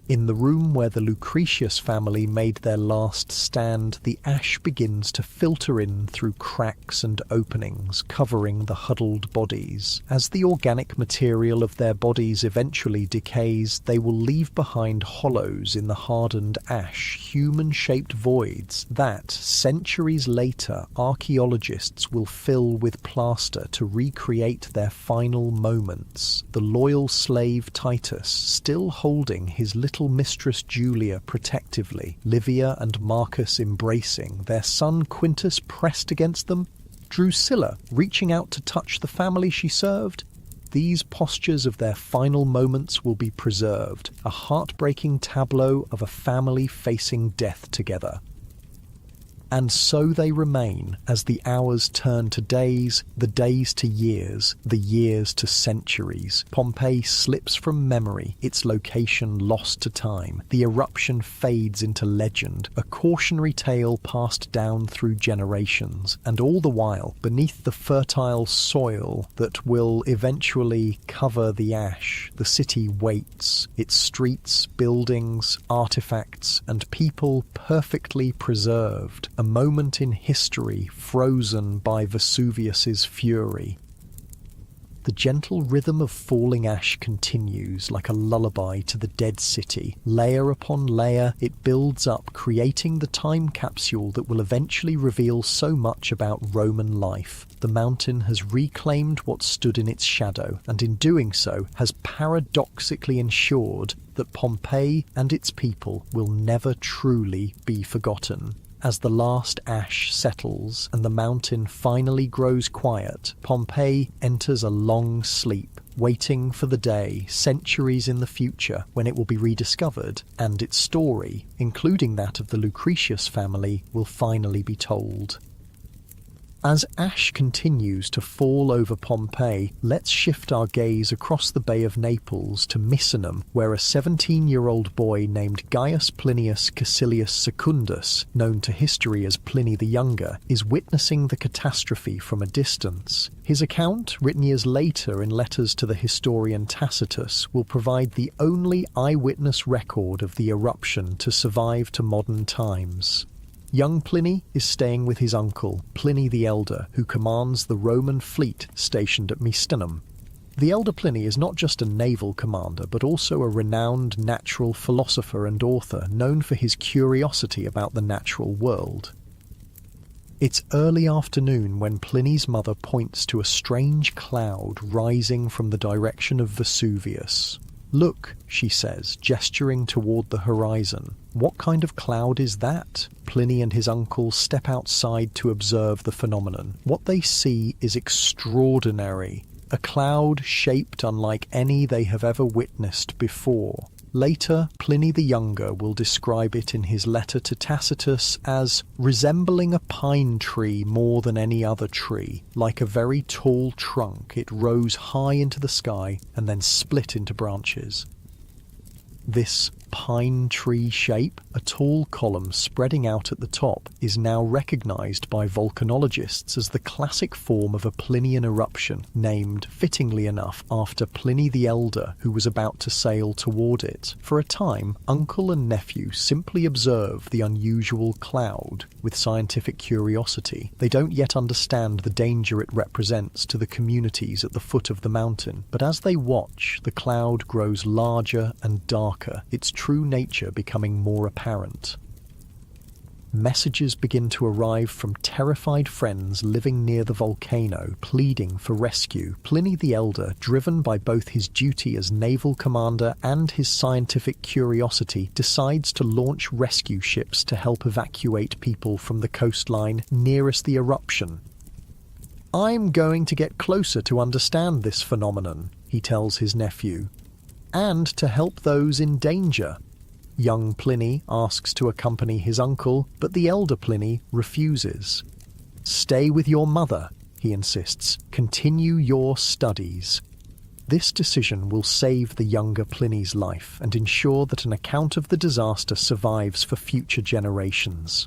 In the room where the Lucretius family made their last stand, the ash begins to filter in through cracks and openings, covering the huddled bodies. As the organic material of their bodies eventually decays, they will leave behind hollows in the hardened ash, human-shaped voids that, centuries later, archaeologists will fill with plaster to recreate their final moments. The loyal slave Titus, still holding his little mistress Julia protectively, Livia and Marcus embracing, their son Quintus pressed against them, Drusilla reaching out to touch the family she served. These postures of their final moments will be preserved, a heartbreaking tableau of a family facing death together. And so they remain as the hours turn to days, the days to years, the years to centuries. Pompeii slips from memory, its location lost to time. The eruption fades into legend, a cautionary tale passed down through generations. And all the while, beneath the fertile soil that will eventually cover the ash, the city waits, its streets, buildings, artifacts, and people perfectly preserved. A moment in history frozen by Vesuvius's fury. The gentle rhythm of falling ash continues like a lullaby to the dead city. Layer upon layer, it builds up, creating the time capsule that will eventually reveal so much about Roman life. The mountain has reclaimed what stood in its shadow, and in doing so has paradoxically ensured that Pompeii and its people will never truly be forgotten. As the last ash settles and the mountain finally grows quiet, Pompeii enters a long sleep, waiting for the day, centuries in the future, when it will be rediscovered, and its story, including that of the Lucretius family, will finally be told. As ash continues to fall over Pompeii, let's shift our gaze across the Bay of Naples to Misenum, where a 17-year-old boy named Gaius Plinius Caecilius Secundus, known to history as Pliny the Younger, is witnessing the catastrophe from a distance. His account, written years later in letters to the historian Tacitus, will provide the only eyewitness record of the eruption to survive to modern times. Young Pliny is staying with his uncle, Pliny the Elder, who commands the Roman fleet stationed at Misenum. The elder Pliny is not just a naval commander, but also a renowned natural philosopher and author, known for his curiosity about the natural world. It's early afternoon when Pliny's mother points to a strange cloud rising from the direction of Vesuvius. "Look," she says, gesturing toward the horizon. "What kind of cloud is that?" Pliny and his uncle step outside to observe the phenomenon. What they see is extraordinary, a cloud shaped unlike any they have ever witnessed before. Later, Pliny the Younger will describe it in his letter to Tacitus as resembling a pine tree more than any other tree. Like a very tall trunk, it rose high into the sky and then split into branches. This pine tree shape, a tall column spreading out at the top, is now recognized by volcanologists as the classic form of a Plinian eruption, named, fittingly enough, after Pliny the Elder, who was about to sail toward it. For a time, uncle and nephew simply observe the unusual cloud with scientific curiosity. They don't yet understand the danger it represents to the communities at the foot of the mountain, but as they watch, the cloud grows larger and darker, its true nature becoming more apparent. Messages begin to arrive from terrified friends living near the volcano, pleading for rescue. Pliny the Elder, driven by both his duty as naval commander and his scientific curiosity, decides to launch rescue ships to help evacuate people from the coastline nearest the eruption. "I'm going to get closer to understand this phenomenon," he tells his nephew, "and to help those in danger." Young Pliny asks to accompany his uncle, but the elder Pliny refuses. "Stay with your mother," he insists. "Continue your studies." This decision will save the younger Pliny's life and ensure that an account of the disaster survives for future generations.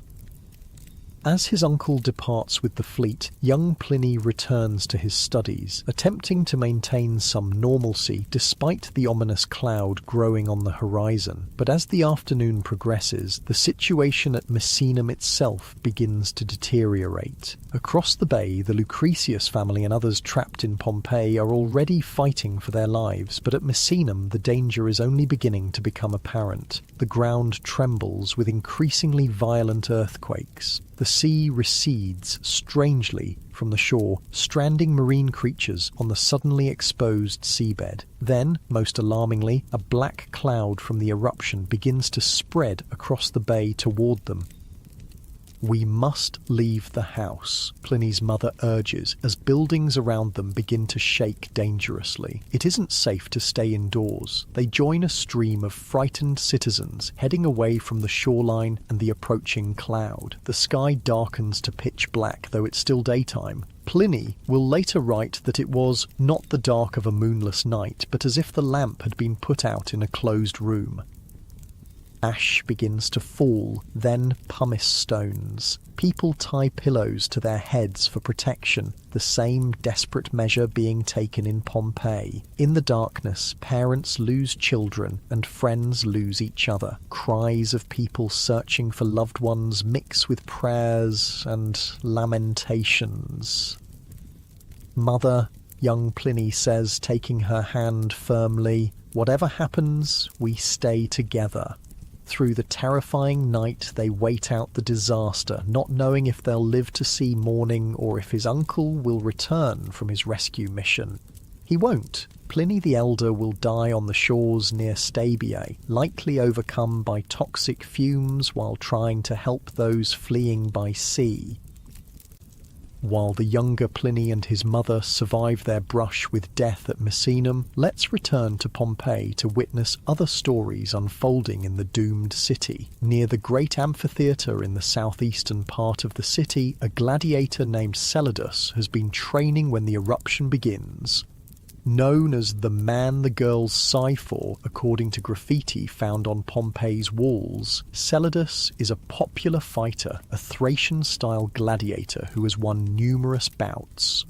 As his uncle departs with the fleet, young Pliny returns to his studies, attempting to maintain some normalcy despite the ominous cloud growing on the horizon. But as the afternoon progresses, the situation at Misenum itself begins to deteriorate. Across the bay, the Lucretius family and others trapped in Pompeii are already fighting for their lives, but at Misenum the danger is only beginning to become apparent. The ground trembles with increasingly violent earthquakes. The sea recedes strangely from the shore, stranding marine creatures on the suddenly exposed seabed. Then, most alarmingly, a black cloud from the eruption begins to spread across the bay toward them. "We must leave the house," Pliny's mother urges, as buildings around them begin to shake dangerously. It isn't safe to stay indoors. They join a stream of frightened citizens, heading away from the shoreline and the approaching cloud. The sky darkens to pitch black, though it's still daytime. Pliny will later write that it was not the dark of a moonless night, but as if the lamp had been put out in a closed room. Ash begins to fall, then pumice stones. People tie pillows to their heads for protection, the same desperate measure being taken in Pompeii. In the darkness, parents lose children and friends lose each other. Cries of people searching for loved ones mix with prayers and lamentations. "Mother," young Pliny says, taking her hand firmly, "whatever happens, we stay together." Through the terrifying night, they wait out the disaster, not knowing if they'll live to see morning or if his uncle will return from his rescue mission. He won't. Pliny the Elder will die on the shores near Stabiae, likely overcome by toxic fumes while trying to help those fleeing by sea. While the younger Pliny and his mother survive their brush with death at Misenum, let's return to Pompeii to witness other stories unfolding in the doomed city. Near the great amphitheatre in the southeastern part of the city, a gladiator named Celadus has been training when the eruption begins. Known as the man the girls sigh for, according to graffiti found on Pompeii's walls, Celadus is a popular fighter, a Thracian-style gladiator who has won numerous bouts.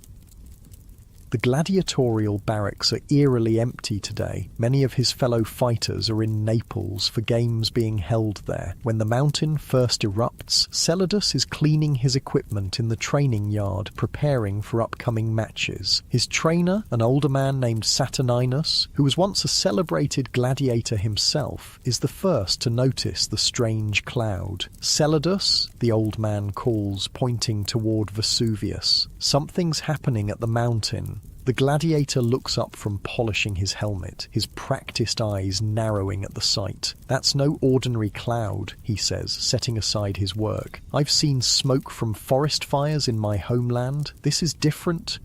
The gladiatorial barracks are eerily empty today. Many of his fellow fighters are in Naples for games being held there. When the mountain first erupts, Celadus is cleaning his equipment in the training yard, preparing for upcoming matches. His trainer, an older man named Saturninus, who was once a celebrated gladiator himself, is the first to notice the strange cloud. "Celadus," the old man calls, pointing toward Vesuvius. "Something's happening at the mountain." The gladiator looks up from polishing his helmet, his practiced eyes narrowing at the sight. "That's no ordinary cloud," he says, setting aside his work. "I've seen smoke from forest fires in my homeland. This is different."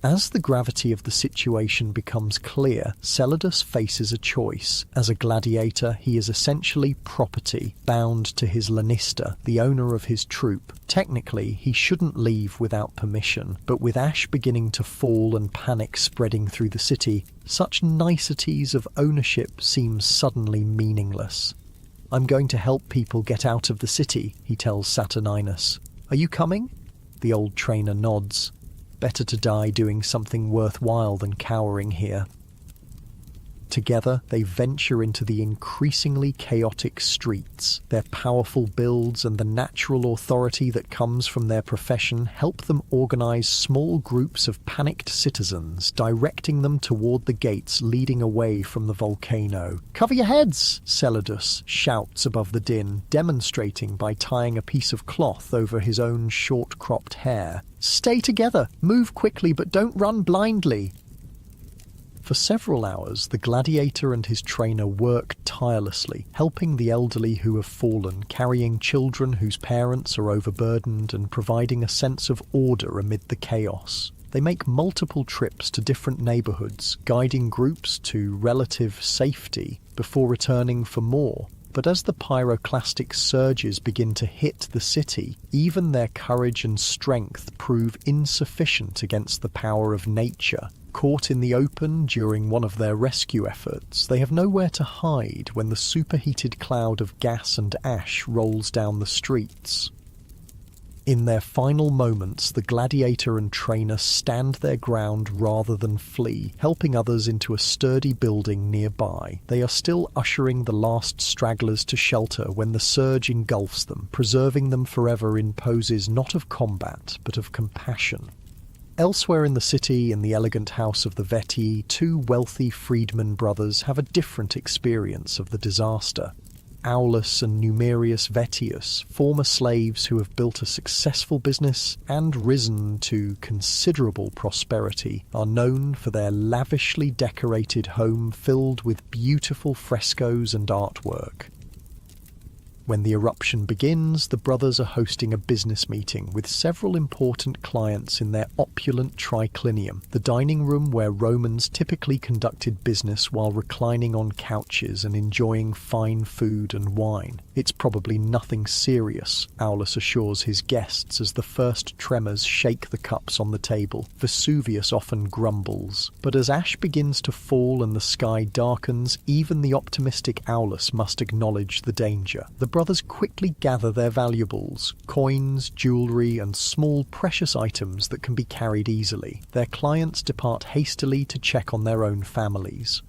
As the gravity of the situation becomes clear, Celadus faces a choice. As a gladiator, he is essentially property, bound to his lanista, the owner of his troop. Technically, he shouldn't leave without permission, but with ash beginning to fall and panic spreading through the city, such niceties of ownership seem suddenly meaningless. "I'm going to help people get out of the city," he tells Saturninus. "Are you coming?" The old trainer nods. Better to die doing something worthwhile than cowering here. Together, they venture into the increasingly chaotic streets. Their powerful builds and the natural authority that comes from their profession help them organize small groups of panicked citizens, directing them toward the gates leading away from the volcano. "Cover your heads!" Celadus shouts above the din, demonstrating by tying a piece of cloth over his own short-cropped hair. "Stay together! Move quickly, but don't run blindly!" For several hours, the gladiator and his trainer work tirelessly, helping the elderly who have fallen, carrying children whose parents are overburdened, and providing a sense of order amid the chaos. They make multiple trips to different neighborhoods, guiding groups to relative safety before returning for more. But as the pyroclastic surges begin to hit the city, even their courage and strength prove insufficient against the power of nature. Caught in the open during one of their rescue efforts, they have nowhere to hide when the superheated cloud of gas and ash rolls down the streets. In their final moments, the gladiator and trainer stand their ground rather than flee, helping others into a sturdy building nearby. They are still ushering the last stragglers to shelter when the surge engulfs them, preserving them forever in poses not of combat, but of compassion. Elsewhere in the city, in the elegant house of the Vetii, two wealthy freedman brothers have a different experience of the disaster. Aulus and Numerius Vettius, former slaves who have built a successful business and risen to considerable prosperity, are known for their lavishly decorated home filled with beautiful frescoes and artwork. When the eruption begins, the brothers are hosting a business meeting with several important clients in their opulent triclinium, the dining room where Romans typically conducted business while reclining on couches and enjoying fine food and wine. "It's probably nothing serious," Aulus assures his guests as the first tremors shake the cups on the table. Vesuvius often grumbles. But as ash begins to fall and the sky darkens, even the optimistic Aulus must acknowledge the danger. The brothers quickly gather their valuables, coins, jewellery, and small precious items that can be carried easily. Their clients depart hastily to check on their own families.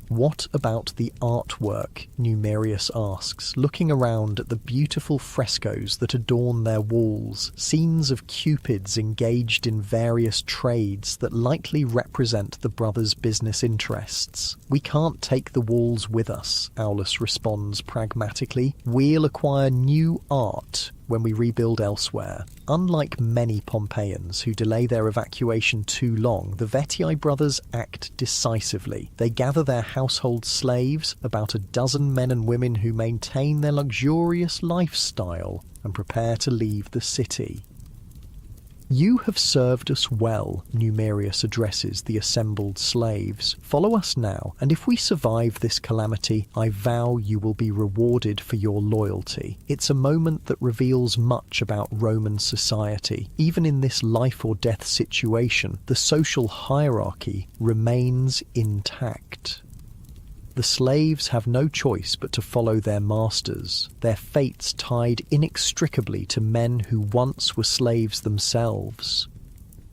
"What about the artwork?" Numerius asks, looking around at the beautiful frescoes that adorn their walls, scenes of cupids engaged in various trades that likely represent the brothers' business interests. "We can't take the walls with us," Aulus responds pragmatically. "We'll acquire new art when we rebuild elsewhere." Unlike many Pompeians who delay their evacuation too long, the Vetii brothers act decisively. They gather their household slaves, about a dozen men and women who maintain their luxurious lifestyle, and prepare to leave the city. "You have served us well," Numerius addresses the assembled slaves. "Follow us now, and if we survive this calamity, I vow you will be rewarded for your loyalty." It's a moment that reveals much about Roman society. Even in this life-or-death situation, the social hierarchy remains intact. The slaves have no choice but to follow their masters, their fates tied inextricably to men who once were slaves themselves.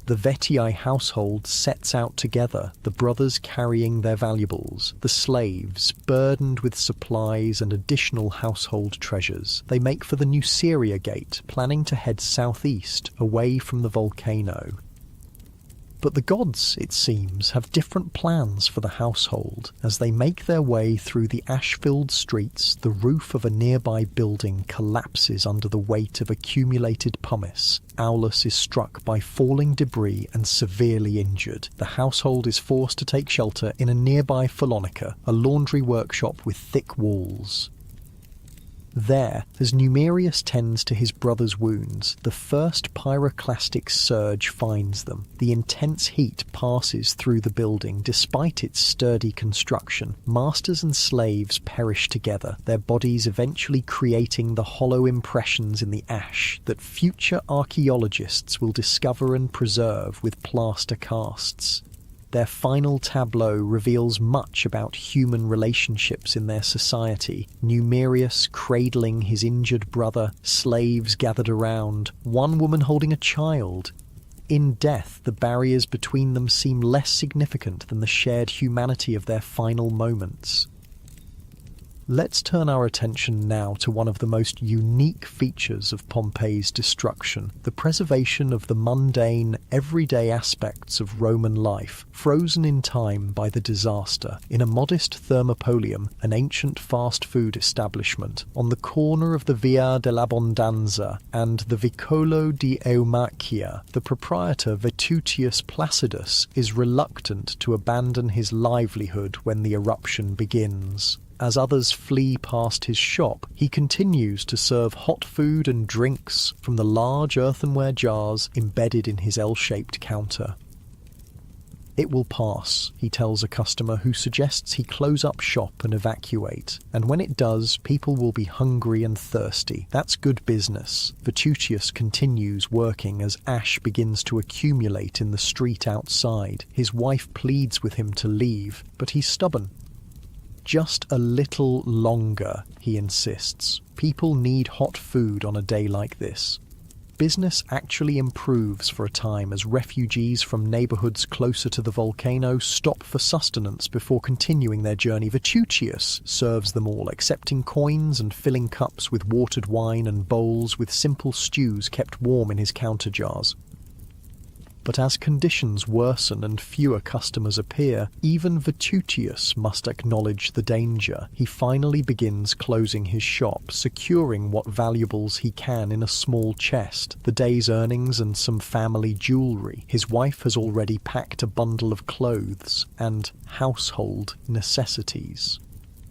The Vetii household sets out together, the brothers carrying their valuables, the slaves burdened with supplies and additional household treasures. They make for the Nuceria Gate, planning to head southeast, away from the volcano. But the gods, it seems, have different plans for the household. As they make their way through the ash-filled streets, the roof of a nearby building collapses under the weight of accumulated pumice. Aulus is struck by falling debris and severely injured. The household is forced to take shelter in a nearby Phalonica, a laundry workshop with thick walls. There, as Numerius tends to his brother's wounds, the first pyroclastic surge finds them. The intense heat passes through the building. Despite its sturdy construction, masters and slaves perish together, their bodies eventually creating the hollow impressions in the ash that future archaeologists will discover and preserve with plaster casts. Their final tableau reveals much about human relationships in their society. Numerius cradling his injured brother, slaves gathered around, one woman holding a child. In death, the barriers between them seem less significant than the shared humanity of their final moments. Let's turn our attention now to one of the most unique features of Pompeii's destruction, the preservation of the mundane, everyday aspects of Roman life, frozen in time by the disaster. In a modest thermopolium, an ancient fast food establishment, on the corner of the Via dell'Abbondanza and the Vicolo di Eumachia, the proprietor Vetutius Placidus is reluctant to abandon his livelihood when the eruption begins. As others flee past his shop, he continues to serve hot food and drinks from the large earthenware jars embedded in his L-shaped counter. "It will pass," he tells a customer who suggests he close up shop and evacuate. "And when it does, people will be hungry and thirsty. That's good business." Vetutius continues working as ash begins to accumulate in the street outside. His wife pleads with him to leave, but he's stubborn. "Just a little longer," he insists. "People need hot food on a day like this." Business actually improves for a time as refugees from neighborhoods closer to the volcano stop for sustenance before continuing their journey. Vetutius serves them all, accepting coins and filling cups with watered wine and bowls with simple stews kept warm in his counter jars. But as conditions worsen and fewer customers appear, even Vetutius must acknowledge the danger. He finally begins closing his shop, securing what valuables he can in a small chest, the day's earnings and some family jewellery. His wife has already packed a bundle of clothes and household necessities.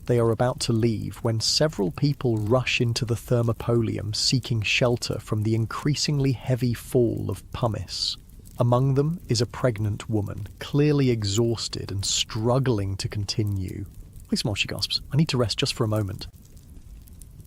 They are about to leave when several people rush into the thermopolium seeking shelter from the increasingly heavy fall of pumice. Among them is a pregnant woman, clearly exhausted and struggling to continue. Please more, she gasps. "I need to rest just for a moment."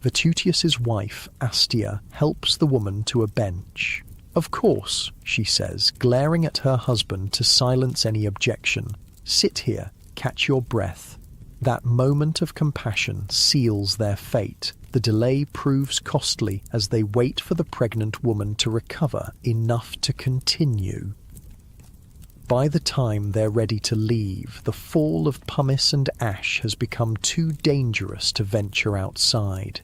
Vetutius's wife, Astia, helps the woman to a bench. "Of course," she says, glaring at her husband to silence any objection. "Sit here, catch your breath." That moment of compassion seals their fate. The delay proves costly as they wait for the pregnant woman to recover enough to continue. By the time they're ready to leave, the fall of pumice and ash has become too dangerous to venture outside.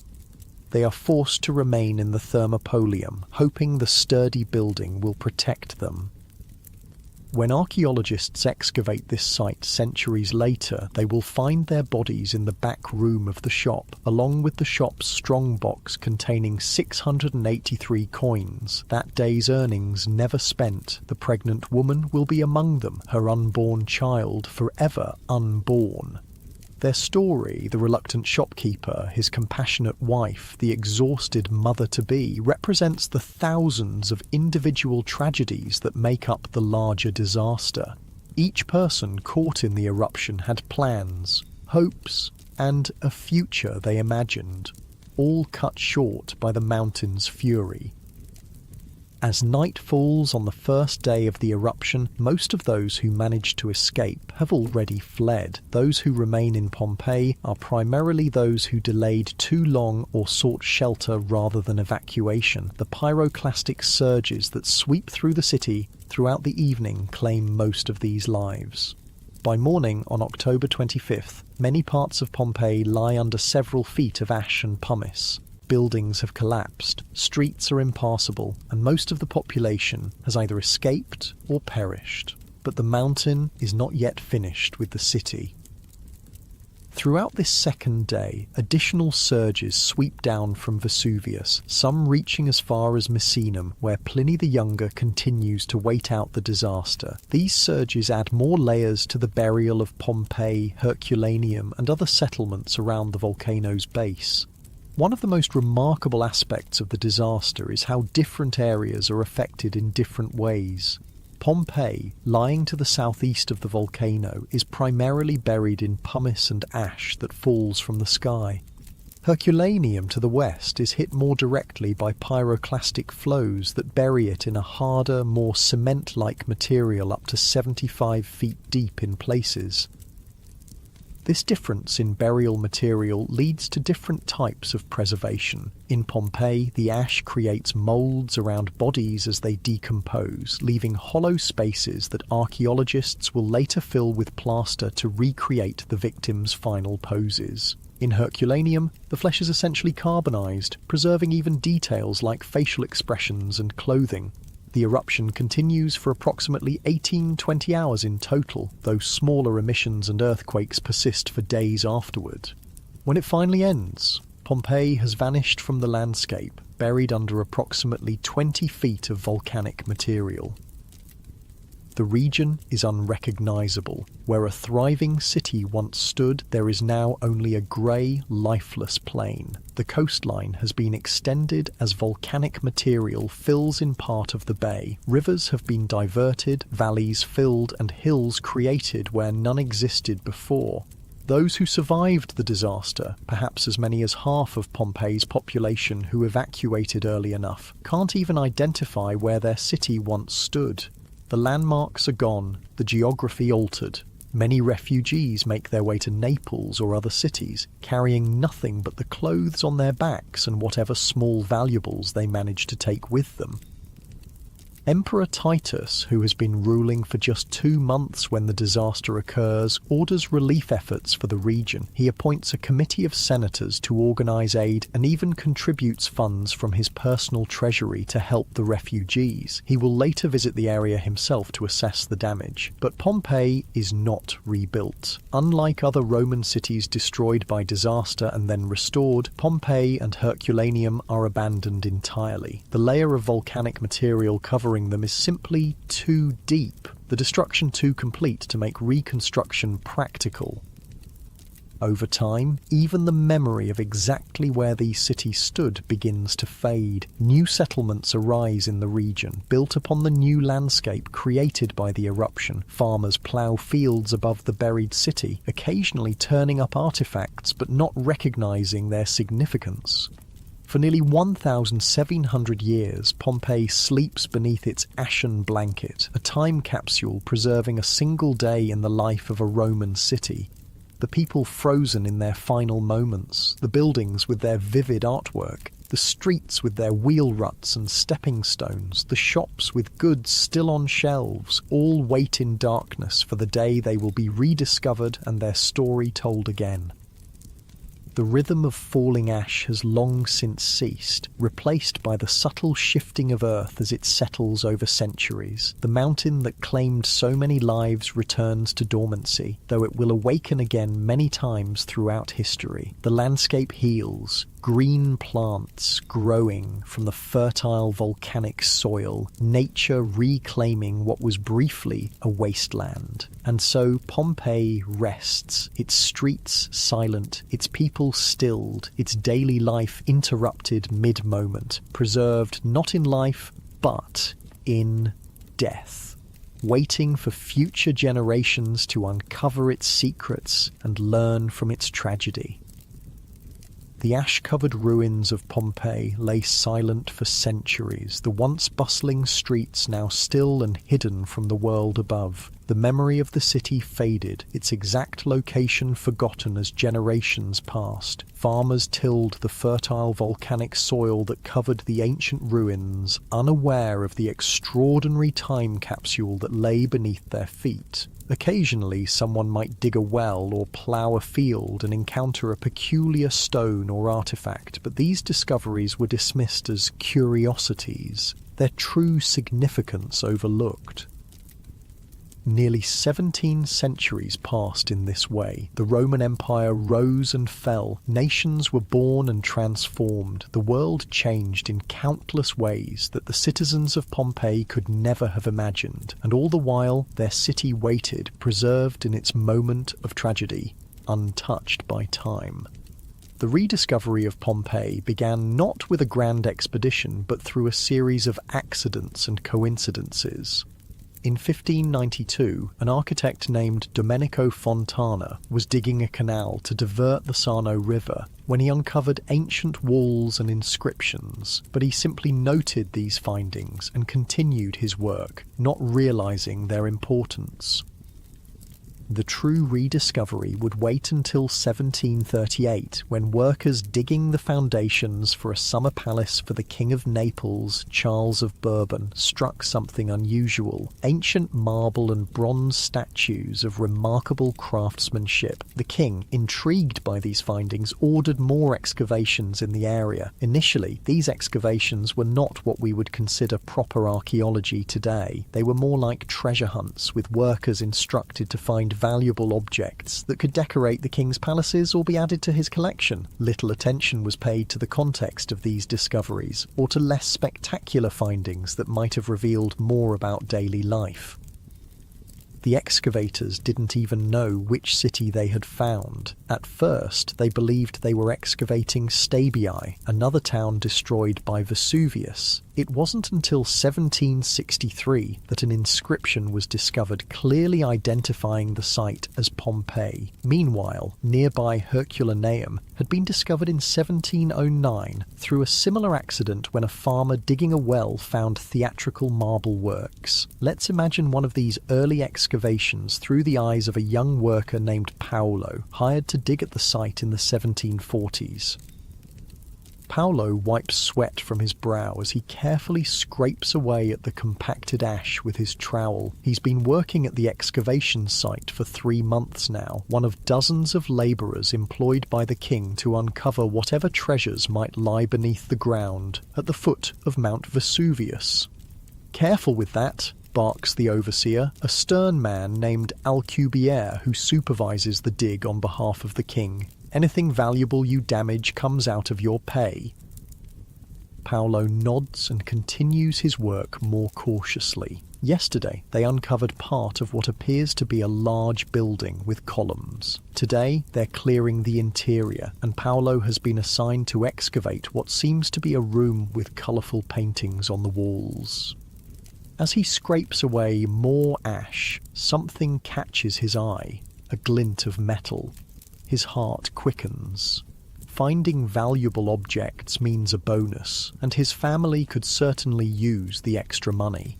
They are forced to remain in the thermopolium, hoping the sturdy building will protect them. When archaeologists excavate this site centuries later, they will find their bodies in the back room of the shop, along with the shop's strongbox containing 683 coins. That day's earnings never spent. The pregnant woman will be among them, her unborn child forever unborn. Their story, the reluctant shopkeeper, his compassionate wife, the exhausted mother-to-be, represents the thousands of individual tragedies that make up the larger disaster. Each person caught in the eruption had plans, hopes, and a future they imagined, all cut short by the mountain's fury. As night falls on the first day of the eruption, most of those who managed to escape have already fled. Those who remain in Pompeii are primarily those who delayed too long or sought shelter rather than evacuation. The pyroclastic surges that sweep through the city throughout the evening claim most of these lives. By morning on October 25th, many parts of Pompeii lie under several feet of ash and pumice. Buildings have collapsed, streets are impassable, and most of the population has either escaped or perished. But the mountain is not yet finished with the city. Throughout this second day, additional surges sweep down from Vesuvius, some reaching as far as Misenum, where Pliny the Younger continues to wait out the disaster. These surges add more layers to the burial of Pompeii, Herculaneum, and other settlements around the volcano's base. One of the most remarkable aspects of the disaster is how different areas are affected in different ways. Pompeii, lying to the southeast of the volcano, is primarily buried in pumice and ash that falls from the sky. Herculaneum to the west is hit more directly by pyroclastic flows that bury it in a harder, more cement-like material up to 75 feet deep in places. This difference in burial material leads to different types of preservation. In Pompeii, the ash creates moulds around bodies as they decompose, leaving hollow spaces that archaeologists will later fill with plaster to recreate the victims' final poses. In Herculaneum, the flesh is essentially carbonized, preserving even details like facial expressions and clothing. The eruption continues for approximately 18-20 hours in total, though smaller emissions and earthquakes persist for days afterward. When it finally ends, Pompeii has vanished from the landscape, buried under approximately 20 feet of volcanic material. The region is unrecognizable. Where a thriving city once stood, there is now only a grey, lifeless plain. The coastline has been extended as volcanic material fills in part of the bay. Rivers have been diverted, valleys filled, and hills created where none existed before. Those who survived the disaster, perhaps as many as half of Pompeii's population who evacuated early enough, can't even identify where their city once stood. The landmarks are gone, the geography altered. Many refugees make their way to Naples or other cities, carrying nothing but the clothes on their backs and whatever small valuables they manage to take with them. Emperor Titus, who has been ruling for just 2 months when the disaster occurs, orders relief efforts for the region. He appoints a committee of senators to organize aid and even contributes funds from his personal treasury to help the refugees. He will later visit the area himself to assess the damage. But Pompeii is not rebuilt. Unlike other Roman cities destroyed by disaster and then restored, Pompeii and Herculaneum are abandoned entirely. The layer of volcanic material covering them is simply too deep, the destruction too complete to make reconstruction practical. Over time, even the memory of exactly where these cities stood begins to fade. New settlements arise in the region, built upon the new landscape created by the eruption. Farmers plough fields above the buried city, occasionally turning up artifacts but not recognizing their significance. For nearly 1,700 years, Pompeii sleeps beneath its ashen blanket, a time capsule preserving a single day in the life of a Roman city. The people frozen in their final moments, the buildings with their vivid artwork, the streets with their wheel ruts and stepping stones, the shops with goods still on shelves, all wait in darkness for the day they will be rediscovered and their story told again. The rhythm of falling ash has long since ceased, replaced by the subtle shifting of earth as it settles over centuries. The mountain that claimed so many lives returns to dormancy, though it will awaken again many times throughout history. The landscape heals, green plants growing from the fertile volcanic soil, nature reclaiming what was briefly a wasteland. And so Pompeii rests, its streets silent, its people stilled, its daily life interrupted mid-moment, preserved not in life, but in death, waiting for future generations to uncover its secrets and learn from its tragedy. The ash-covered ruins of Pompeii lay silent for centuries, the once bustling streets now still and hidden from the world above. The memory of the city faded, its exact location forgotten as generations passed. Farmers tilled the fertile volcanic soil that covered the ancient ruins, unaware of the extraordinary time capsule that lay beneath their feet. Occasionally, someone might dig a well or plough a field and encounter a peculiar stone or artifact, but these discoveries were dismissed as curiosities, their true significance overlooked. Nearly 17 centuries passed in this way. The Roman Empire rose and fell. Nations were born and transformed. The world changed in countless ways that the citizens of Pompeii could never have imagined. And all the while, their city waited, preserved in its moment of tragedy, untouched by time. The rediscovery of Pompeii began not with a grand expedition but through a series of accidents and coincidences. In 1592, an architect named Domenico Fontana was digging a canal to divert the Sarno River when he uncovered ancient walls and inscriptions, but he simply noted these findings and continued his work, not realizing their importance. The true rediscovery would wait until 1738, when workers digging the foundations for a summer palace for the King of Naples, Charles of Bourbon, struck something unusual. Ancient marble and bronze statues of remarkable craftsmanship. The king, intrigued by these findings, ordered more excavations in the area. Initially, these excavations were not what we would consider proper archaeology today. They were more like treasure hunts, with workers instructed to find valuable objects that could decorate the king's palaces or be added to his collection. Little attention was paid to the context of these discoveries, or to less spectacular findings that might have revealed more about daily life. The excavators didn't even know which city they had found. At first, they believed they were excavating Stabiae, another town destroyed by Vesuvius. It wasn't until 1763 that an inscription was discovered clearly identifying the site as Pompeii. Meanwhile, nearby Herculaneum had been discovered in 1709 through a similar accident when a farmer digging a well found theatrical marble works. Let's imagine one of these early excavations through the eyes of a young worker named Paolo, hired to dig at the site in the 1740s. Paolo wipes sweat from his brow as he carefully scrapes away at the compacted ash with his trowel. He's been working at the excavation site for 3 months now, one of dozens of labourers employed by the king to uncover whatever treasures might lie beneath the ground at the foot of Mount Vesuvius. "Careful with that," barks the overseer, a stern man named Alcubierre who supervises the dig on behalf of the king. "Anything valuable you damage comes out of your pay." Paolo nods and continues his work more cautiously. Yesterday, they uncovered part of what appears to be a large building with columns. Today, they're clearing the interior, and Paolo has been assigned to excavate what seems to be a room with colourful paintings on the walls. As he scrapes away more ash, something catches his eye, a glint of metal. His heart quickens. Finding valuable objects means a bonus, and his family could certainly use the extra money.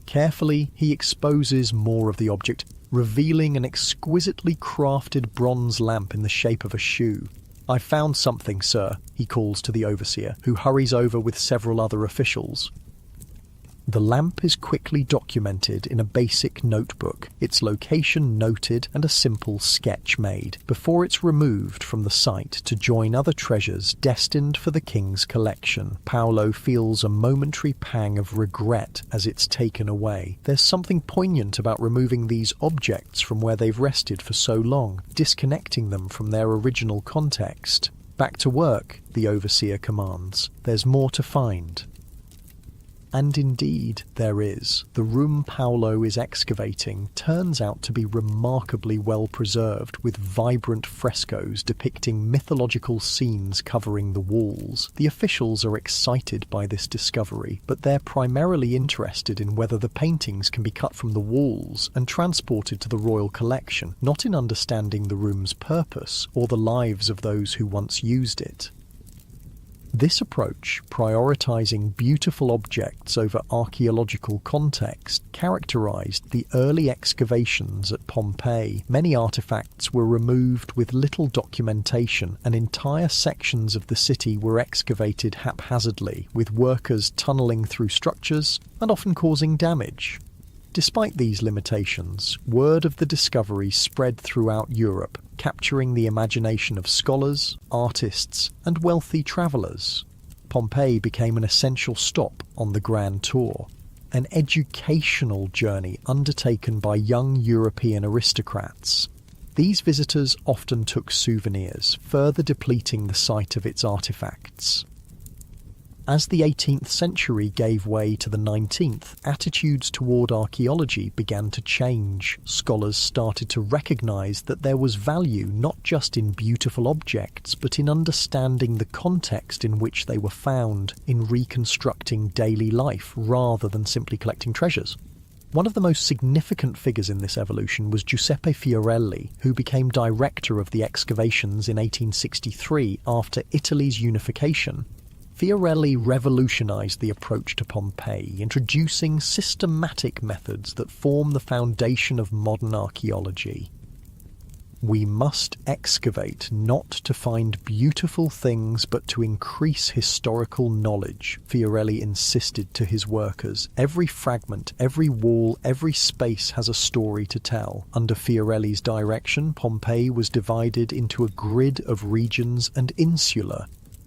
Carefully, he exposes more of the object, revealing an exquisitely crafted bronze lamp in the shape of a shoe. "I found something, sir," he calls to the overseer, who hurries over with several other officials. The lamp is quickly documented in a basic notebook, its location noted and a simple sketch made, before it's removed from the site to join other treasures destined for the king's collection. Paolo feels a momentary pang of regret as it's taken away. There's something poignant about removing these objects from where they've rested for so long, disconnecting them from their original context. "Back to work," the overseer commands. "There's more to find." And indeed, there is. The room Paolo is excavating turns out to be remarkably well preserved, with vibrant frescoes depicting mythological scenes covering the walls. The officials are excited by this discovery, but they're primarily interested in whether the paintings can be cut from the walls and transported to the royal collection, not in understanding the room's purpose or the lives of those who once used it. This approach, prioritizing beautiful objects over archaeological context, characterized the early excavations at Pompeii. Many artifacts were removed with little documentation, and entire sections of the city were excavated haphazardly, with workers tunneling through structures and often causing damage. Despite these limitations, word of the discovery spread throughout Europe, capturing the imagination of scholars, artists, and wealthy travellers. Pompeii became an essential stop on the Grand Tour, an educational journey undertaken by young European aristocrats. These visitors often took souvenirs, further depleting the site of its artifacts. As the 18th century gave way to the 19th, attitudes toward archaeology began to change. Scholars started to recognize that there was value not just in beautiful objects, but in understanding the context in which they were found, in reconstructing daily life rather than simply collecting treasures. One of the most significant figures in this evolution was Giuseppe Fiorelli, who became director of the excavations in 1863 after Italy's unification. Fiorelli revolutionized the approach to Pompeii, introducing systematic methods that form the foundation of modern archaeology. "We must excavate not to find beautiful things but to increase historical knowledge," Fiorelli insisted to his workers. "Every fragment, every wall, every space has a story to tell." Under Fiorelli's direction, Pompeii was divided into a grid of regions and insular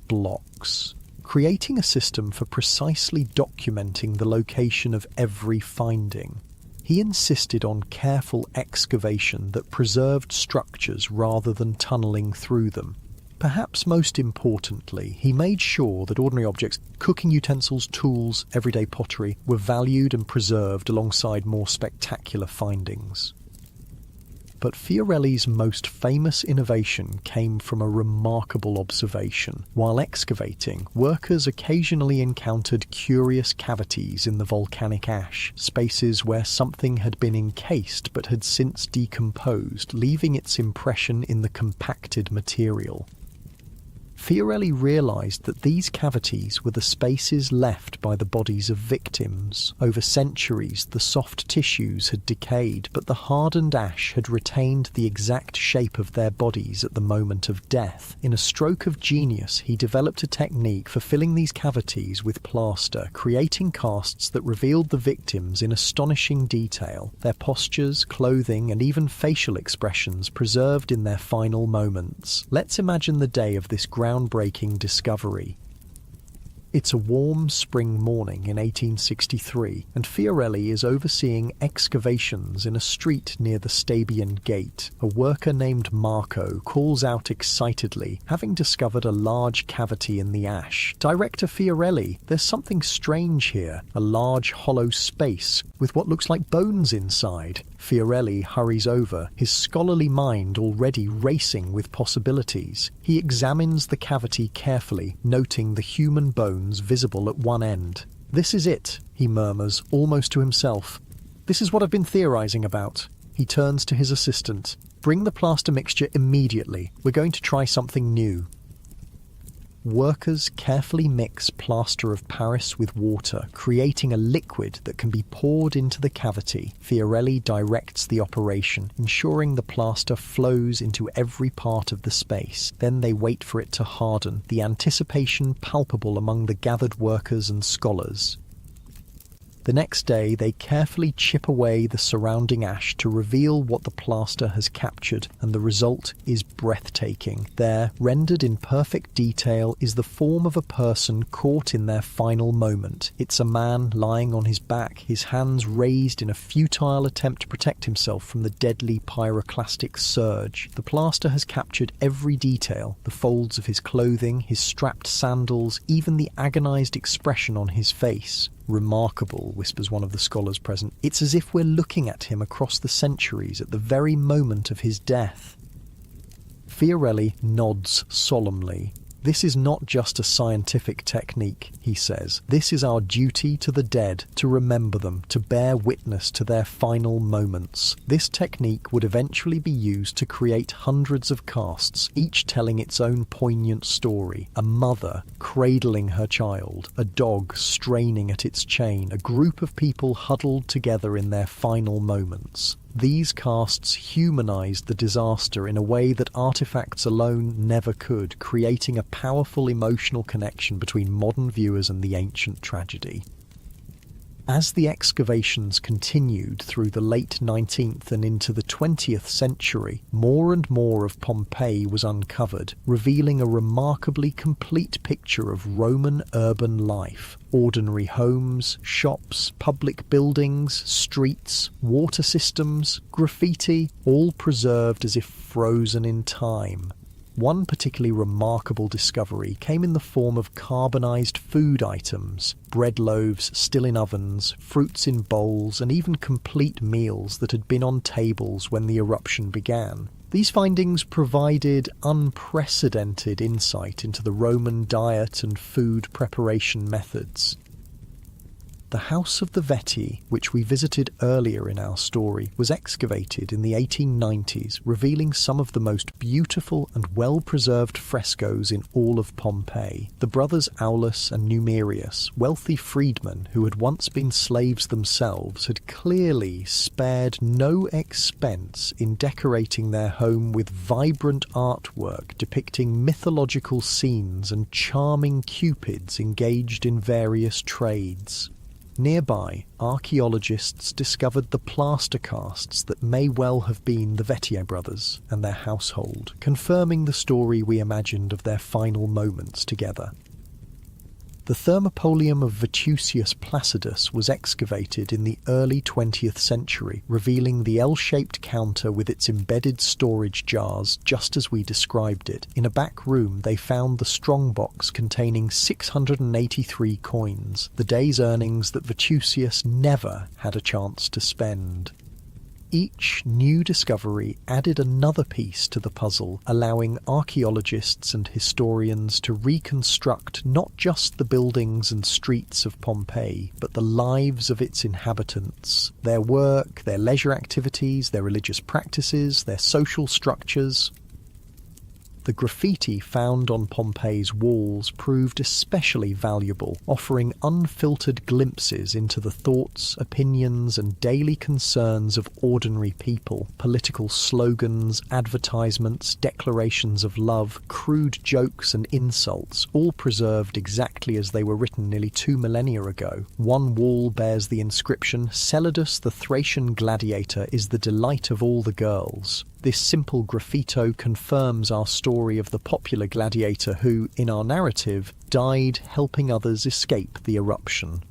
blocks, creating a system for precisely documenting the location of every finding. He insisted on careful excavation that preserved structures rather than tunneling through them. Perhaps most importantly, he made sure that ordinary objects, cooking utensils, tools, everyday pottery, were valued and preserved alongside more spectacular findings. But Fiorelli's most famous innovation came from a remarkable observation. While excavating, workers occasionally encountered curious cavities in the volcanic ash, spaces where something had been encased but had since decomposed, leaving its impression in the compacted material. Fiorelli realized that these cavities were the spaces left by the bodies of victims. Over centuries, the soft tissues had decayed, but the hardened ash had retained the exact shape of their bodies at the moment of death. In a stroke of genius, he developed a technique for filling these cavities with plaster, creating casts that revealed the victims in astonishing detail, their postures, clothing, and even facial expressions preserved in their final moments. Let's imagine the day of this groundbreaking discovery. It's a warm spring morning in 1863, and Fiorelli is overseeing excavations in a street near the Stabian Gate. A worker named Marco calls out excitedly, having discovered a large cavity in the ash. "Director Fiorelli, there's something strange here. A large hollow space with what looks like bones inside." Fiorelli hurries over, his scholarly mind already racing with possibilities. He examines the cavity carefully, noting the human bones visible at one end. "This is it," he murmurs, almost to himself. "This is what I've been theorizing about." He turns to his assistant. "Bring the plaster mixture immediately. We're going to try something new." Workers carefully mix plaster of Paris with water, creating a liquid that can be poured into the cavity. Fiorelli directs the operation, ensuring the plaster flows into every part of the space. Then they wait for it to harden, the anticipation palpable among the gathered workers and scholars. The next day, they carefully chip away the surrounding ash to reveal what the plaster has captured, and the result is breathtaking. There, rendered in perfect detail, is the form of a person caught in their final moment. It's a man lying on his back, his hands raised in a futile attempt to protect himself from the deadly pyroclastic surge. The plaster has captured every detail, the folds of his clothing, his strapped sandals, even the agonized expression on his face. "Remarkable," whispers one of the scholars present. "It's as if we're looking at him across the centuries at the very moment of his death." Fiorelli nods solemnly. "This is not just a scientific technique," he says. "This is our duty to the dead, to remember them, to bear witness to their final moments." This technique would eventually be used to create hundreds of casts, each telling its own poignant story. A mother cradling her child, a dog straining at its chain, a group of people huddled together in their final moments. These casts humanized the disaster in a way that artifacts alone never could, creating a powerful emotional connection between modern viewers and the ancient tragedy. As the excavations continued through the late 19th and into the 20th century, more and more of Pompeii was uncovered, revealing a remarkably complete picture of Roman urban life. Ordinary homes, shops, public buildings, streets, water systems, graffiti, all preserved as if frozen in time. One particularly remarkable discovery came in the form of carbonized food items, bread loaves still in ovens, fruits in bowls, and even complete meals that had been on tables when the eruption began. These findings provided unprecedented insight into the Roman diet and food preparation methods. The house of the Veti, which we visited earlier in our story, was excavated in the 1890s, revealing some of the most beautiful and well-preserved frescoes in all of Pompeii. The brothers Aulus and Numerius, wealthy freedmen who had once been slaves themselves, had clearly spared no expense in decorating their home with vibrant artwork depicting mythological scenes and charming cupids engaged in various trades. Nearby, archaeologists discovered the plaster casts that may well have been the Vettier brothers and their household, confirming the story we imagined of their final moments together. The Thermopolium of Vetusius Placidus was excavated in the early 20th century, revealing the L-shaped counter with its embedded storage jars just as we described it. In a back room they found the strongbox containing 683 coins, the day's earnings that Vetusius never had a chance to spend. Each new discovery added another piece to the puzzle, allowing archaeologists and historians to reconstruct not just the buildings and streets of Pompeii, but the lives of its inhabitants, their work, their leisure activities, their religious practices, their social structures. The graffiti found on Pompeii's walls proved especially valuable, offering unfiltered glimpses into the thoughts, opinions, and daily concerns of ordinary people. Political slogans, advertisements, declarations of love, crude jokes and insults, all preserved exactly as they were written nearly 2 millennia ago. One wall bears the inscription, "Celadus the Thracian gladiator is the delight of all the girls." This simple graffito confirms our story of the popular gladiator who, in our narrative, died helping others escape the eruption.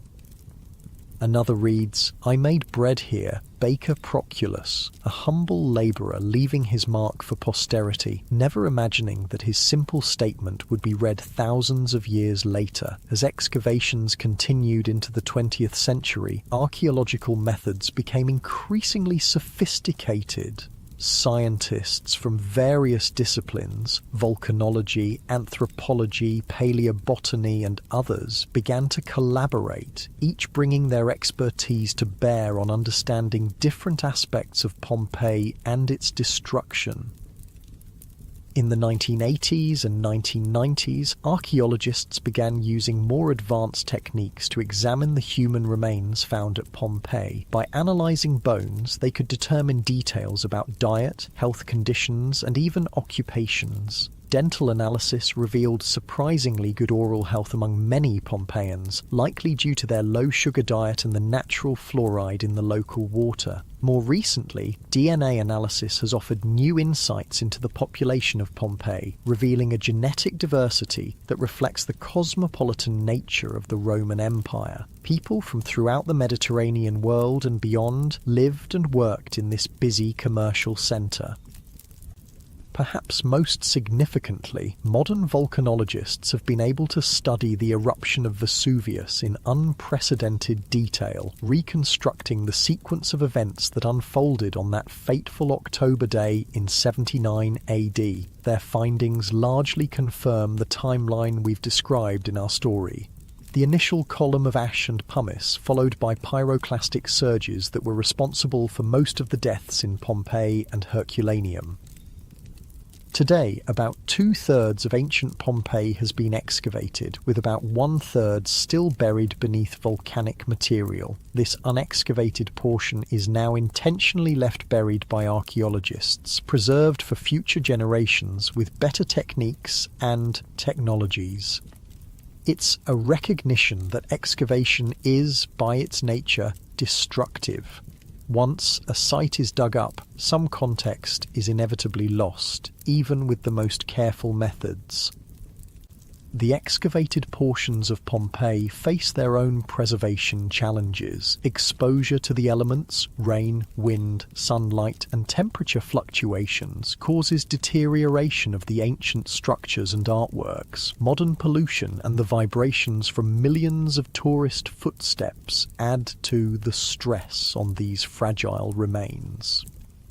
Another reads, "I made bread here, baker Proculus, a humble labourer leaving his mark for posterity, never imagining that his simple statement would be read thousands of years later." As excavations continued into the 20th century, archaeological methods became increasingly sophisticated. Scientists from various disciplines, volcanology, anthropology, paleobotany, and others, began to collaborate, each bringing their expertise to bear on understanding different aspects of Pompeii and its destruction. In the 1980s and 1990s, archaeologists began using more advanced techniques to examine the human remains found at Pompeii. By analysing bones, they could determine details about diet, health conditions, and even occupations. Dental analysis revealed surprisingly good oral health among many Pompeians, likely due to their low-sugar diet and the natural fluoride in the local water. More recently, DNA analysis has offered new insights into the population of Pompeii, revealing a genetic diversity that reflects the cosmopolitan nature of the Roman Empire. People from throughout the Mediterranean world and beyond lived and worked in this busy commercial centre. Perhaps most significantly, modern volcanologists have been able to study the eruption of Vesuvius in unprecedented detail, reconstructing the sequence of events that unfolded on that fateful October day in 79 AD. Their findings largely confirm the timeline we've described in our story. The initial column of ash and pumice, followed by pyroclastic surges that were responsible for most of the deaths in Pompeii and Herculaneum. Today, about 2/3 of ancient Pompeii has been excavated, with about 1/3 still buried beneath volcanic material. This unexcavated portion is now intentionally left buried by archaeologists, preserved for future generations with better techniques and technologies. It's a recognition that excavation is, by its nature, destructive. Once a site is dug up, some context is inevitably lost, even with the most careful methods. The excavated portions of Pompeii face their own preservation challenges. Exposure to the elements, rain, wind, sunlight, and temperature fluctuations causes deterioration of the ancient structures and artworks. Modern pollution and the vibrations from millions of tourist footsteps add to the stress on these fragile remains.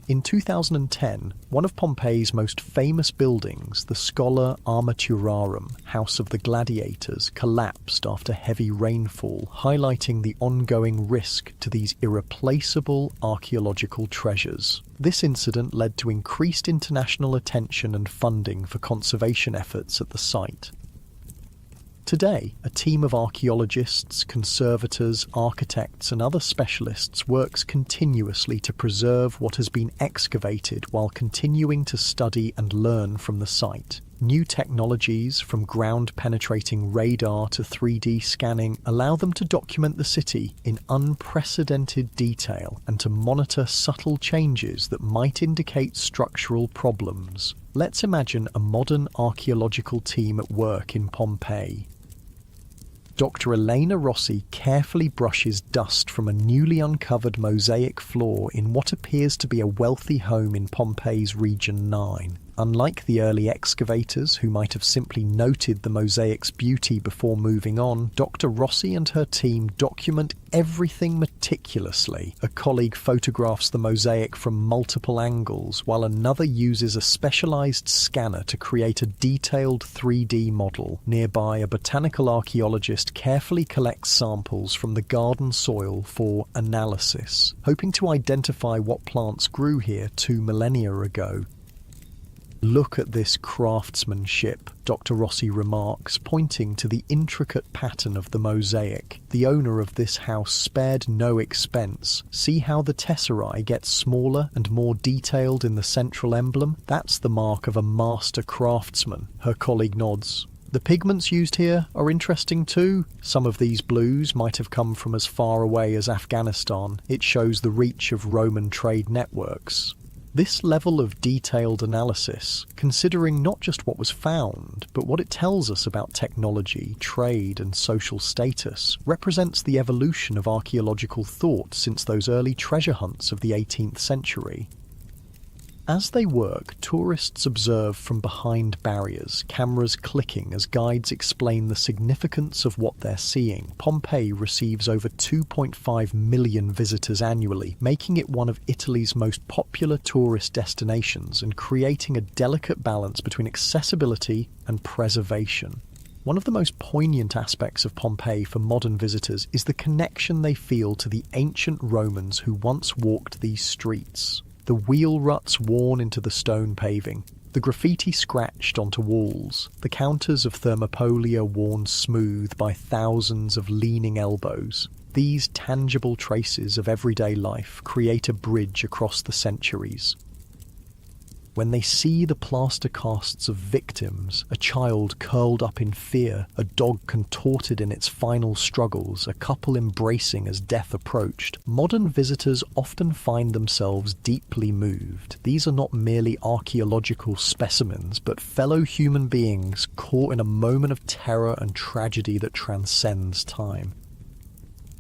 In 2010, one of Pompeii's most famous buildings, the Schola Armaturarum, House of the Gladiators, collapsed after heavy rainfall, highlighting the ongoing risk to these irreplaceable archaeological treasures. This incident led to increased international attention and funding for conservation efforts at the site. Today, a team of archaeologists, conservators, architects and other specialists works continuously to preserve what has been excavated while continuing to study and learn from the site. New technologies, from ground-penetrating radar to 3D scanning, allow them to document the city in unprecedented detail and to monitor subtle changes that might indicate structural problems. Let's imagine a modern archaeological team at work in Pompeii. Dr. Elena Rossi carefully brushes dust from a newly uncovered mosaic floor in what appears to be a wealthy home in Pompeii's Region 9. Unlike the early excavators, who might have simply noted the mosaic's beauty before moving on, Dr. Rossi and her team document everything meticulously. A colleague photographs the mosaic from multiple angles, while another uses a specialized scanner to create a detailed 3D model. Nearby, a botanical archaeologist carefully collects samples from the garden soil for analysis, hoping to identify what plants grew here 2 millennia ago. "Look at this craftsmanship," Dr. Rossi remarks, pointing to the intricate pattern of the mosaic. "The owner of this house spared no expense. See how the tesserae gets smaller and more detailed in the central emblem? That's the mark of a master craftsman." Her colleague nods. "The pigments used here are interesting too. Some of these blues might have come from as far away as Afghanistan. It shows the reach of Roman trade networks." This level of detailed analysis, considering not just what was found, but what it tells us about technology, trade, and social status, represents the evolution of archaeological thought since those early treasure hunts of the 18th century. As they work, tourists observe from behind barriers, cameras clicking as guides explain the significance of what they're seeing. Pompeii receives over 2.5 million visitors annually, making it one of Italy's most popular tourist destinations and creating a delicate balance between accessibility and preservation. One of the most poignant aspects of Pompeii for modern visitors is the connection they feel to the ancient Romans who once walked these streets. The wheel ruts worn into the stone paving, the graffiti scratched onto walls, the counters of thermopolia worn smooth by thousands of leaning elbows. These tangible traces of everyday life create a bridge across the centuries. When they see the plaster casts of victims, a child curled up in fear, a dog contorted in its final struggles, a couple embracing as death approached, modern visitors often find themselves deeply moved. These are not merely archaeological specimens, but fellow human beings caught in a moment of terror and tragedy that transcends time.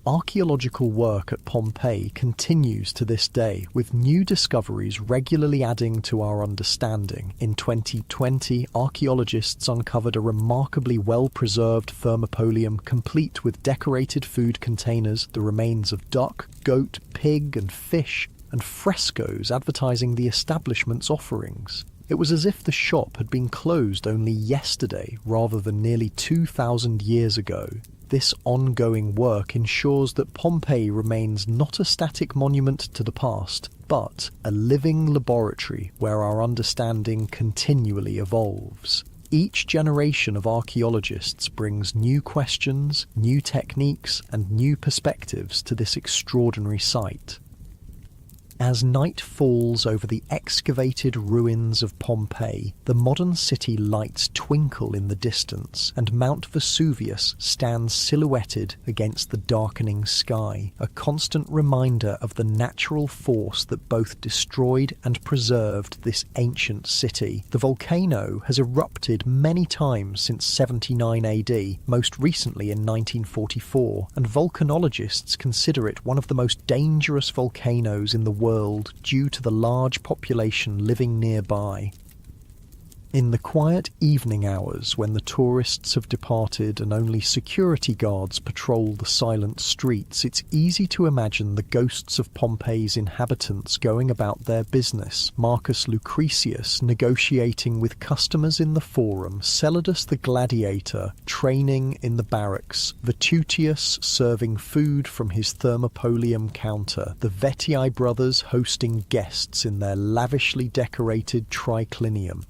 Archaeological work at Pompeii continues to this day, with new discoveries regularly adding to our understanding. In 2020, archaeologists uncovered a remarkably well-preserved thermopolium complete with decorated food containers, the remains of duck, goat, pig and fish, and frescoes advertising the establishment's offerings. It was as if the shop had been closed only yesterday rather than nearly 2,000 years ago. This ongoing work ensures that Pompeii remains not a static monument to the past, but a living laboratory where our understanding continually evolves. Each generation of archaeologists brings new questions, new techniques, and new perspectives to this extraordinary site. As night falls over the excavated ruins of Pompeii, the modern city lights twinkle in the distance, and Mount Vesuvius stands silhouetted against the darkening sky, a constant reminder of the natural force that both destroyed and preserved this ancient city. The volcano has erupted many times since 79 AD, most recently in 1944, and volcanologists consider it one of the most dangerous volcanoes in the world due to the large population living nearby. In the quiet evening hours, when the tourists have departed and only security guards patrol the silent streets, it's easy to imagine the ghosts of Pompeii's inhabitants going about their business. Marcus Lucretius negotiating with customers in the forum, Celadus the gladiator training in the barracks, Vetutius serving food from his thermopolium counter, the Vetii brothers hosting guests in their lavishly decorated triclinium.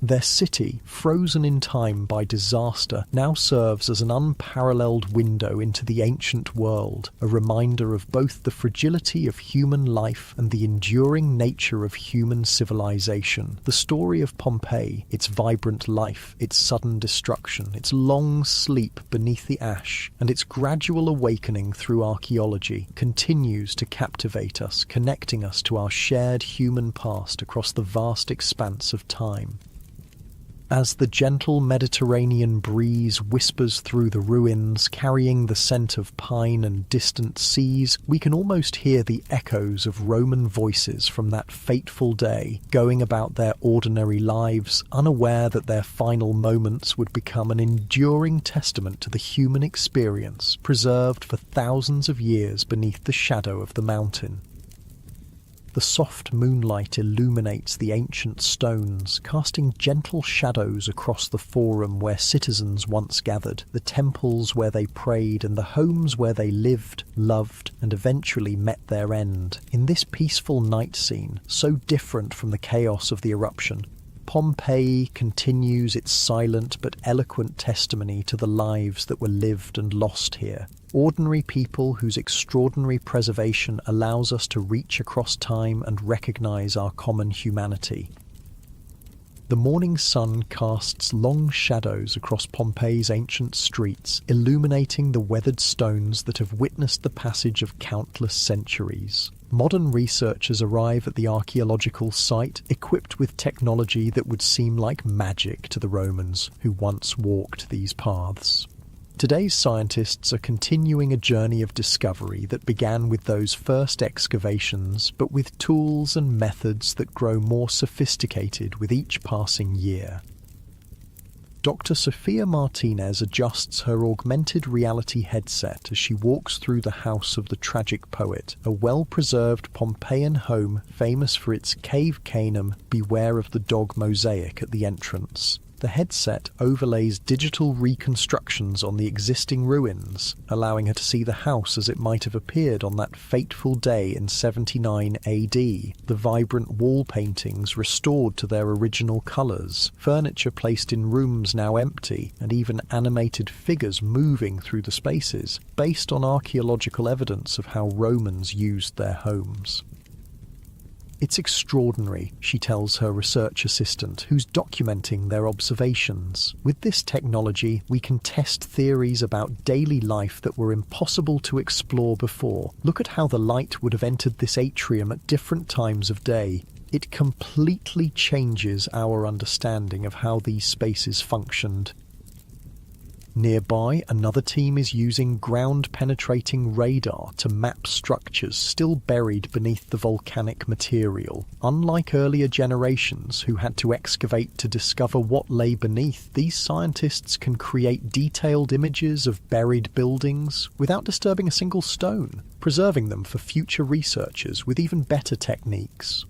Their city, frozen in time by disaster, now serves as an unparalleled window into the ancient world, a reminder of both the fragility of human life and the enduring nature of human civilization. The story of Pompeii, its vibrant life, its sudden destruction, its long sleep beneath the ash, and its gradual awakening through archaeology, continues to captivate us, connecting us to our shared human past across the vast expanse of time. As the gentle Mediterranean breeze whispers through the ruins, carrying the scent of pine and distant seas, we can almost hear the echoes of Roman voices from that fateful day, going about their ordinary lives, unaware that their final moments would become an enduring testament to the human experience, preserved for thousands of years beneath the shadow of the mountain. The soft moonlight illuminates the ancient stones, casting gentle shadows across the forum where citizens once gathered, the temples where they prayed, and the homes where they lived, loved, and eventually met their end. In this peaceful night scene, so different from the chaos of the eruption, Pompeii continues its silent but eloquent testimony to the lives that were lived and lost here. Ordinary people whose extraordinary preservation allows us to reach across time and recognize our common humanity. The morning sun casts long shadows across Pompeii's ancient streets, illuminating the weathered stones that have witnessed the passage of countless centuries. Modern researchers arrive at the archaeological site equipped with technology that would seem like magic to the Romans who once walked these paths. Today's scientists are continuing a journey of discovery that began with those first excavations, but with tools and methods that grow more sophisticated with each passing year. Dr. Sofia Martinez adjusts her augmented reality headset as she walks through the house of the tragic poet, a well-preserved Pompeian home famous for its cave canem, beware of the dog mosaic at the entrance. The headset overlays digital reconstructions on the existing ruins, allowing her to see the house as it might have appeared on that fateful day in 79 AD. The vibrant wall paintings restored to their original colours, furniture placed in rooms now empty, and even animated figures moving through the spaces, based on archaeological evidence of how Romans used their homes. It's extraordinary, she tells her research assistant, who's documenting their observations. With this technology, we can test theories about daily life that were impossible to explore before. Look at how the light would have entered this atrium at different times of day. It completely changes our understanding of how these spaces functioned. Nearby, another team is using ground-penetrating radar to map structures still buried beneath the volcanic material. Unlike earlier generations who had to excavate to discover what lay beneath, these scientists can create detailed images of buried buildings without disturbing a single stone, preserving them for future researchers with even better techniques.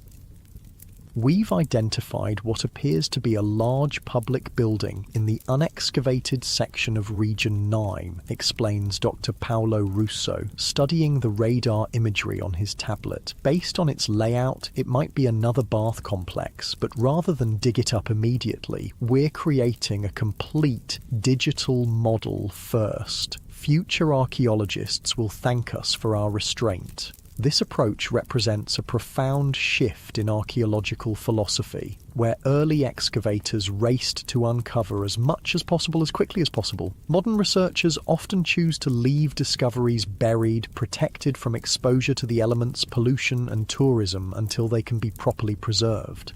We've identified what appears to be a large public building in the unexcavated section of Region 9, explains Dr. Paolo Russo, studying the radar imagery on his tablet. Based on its layout, it might be another bath complex, but rather than dig it up immediately, we're creating a complete digital model first. Future archaeologists will thank us for our restraint. This approach represents a profound shift in archaeological philosophy, where early excavators raced to uncover as much as possible as quickly as possible. Modern researchers often choose to leave discoveries buried, protected from exposure to the elements, pollution, and tourism until they can be properly preserved.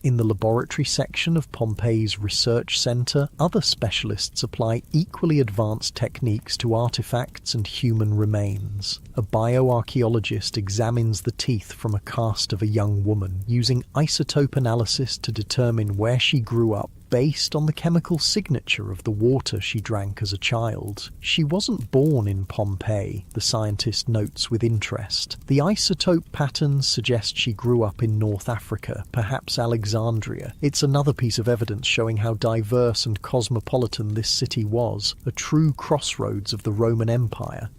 In the laboratory section of Pompeii's research centre, other specialists apply equally advanced techniques to artefacts and human remains. A bioarchaeologist examines the teeth from a cast of a young woman, using isotope analysis to determine where she grew up based on the chemical signature of the water she drank as a child. She wasn't born in Pompeii, the scientist notes with interest. The isotope patterns suggest she grew up in North Africa, perhaps Alexandria. It's another piece of evidence showing how diverse and cosmopolitan this city was, a true crossroads of the Roman Empire.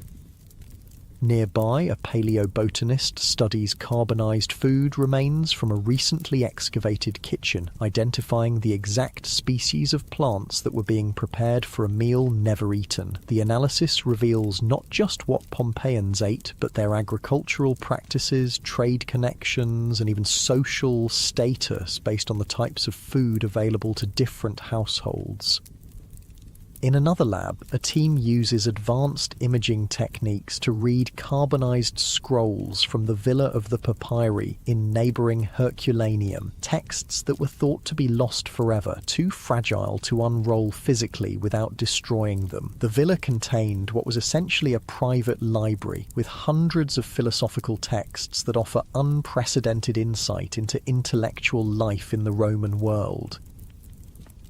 Nearby, a paleobotanist studies carbonized food remains from a recently excavated kitchen, identifying the exact species of plants that were being prepared for a meal never eaten. The analysis reveals not just what Pompeians ate, but their agricultural practices, trade connections, and even social status based on the types of food available to different households. In another lab, a team uses advanced imaging techniques to read carbonized scrolls from the Villa of the Papyri in neighboring Herculaneum, texts that were thought to be lost forever, too fragile to unroll physically without destroying them. The villa contained what was essentially a private library, with hundreds of philosophical texts that offer unprecedented insight into intellectual life in the Roman world.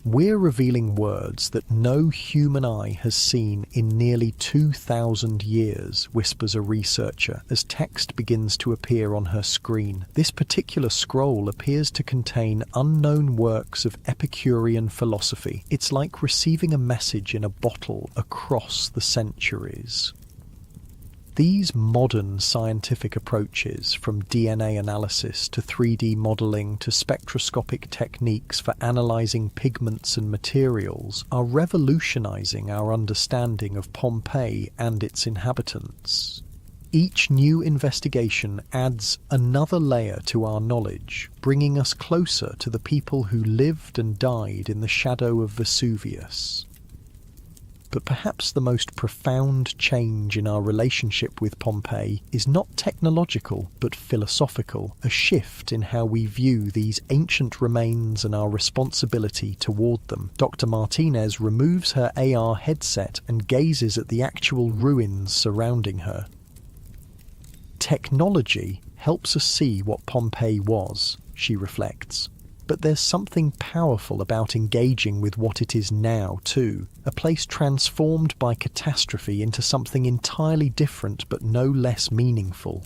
We're revealing words that no human eye has seen in nearly 2,000 years, whispers a researcher, as text begins to appear on her screen. This particular scroll appears to contain unknown works of Epicurean philosophy. It's like receiving a message in a bottle across the centuries. These modern scientific approaches, from DNA analysis to 3D modelling to spectroscopic techniques for analysing pigments and materials, are revolutionising our understanding of Pompeii and its inhabitants. Each new investigation adds another layer to our knowledge, bringing us closer to the people who lived and died in the shadow of Vesuvius. But perhaps the most profound change in our relationship with Pompeii is not technological but philosophical, a shift in how we view these ancient remains and our responsibility toward them. Dr. Martinez removes her AR headset and gazes at the actual ruins surrounding her. Technology helps us see what Pompeii was, she reflects. But there's something powerful about engaging with what it is now, too. A place transformed by catastrophe into something entirely different but no less meaningful.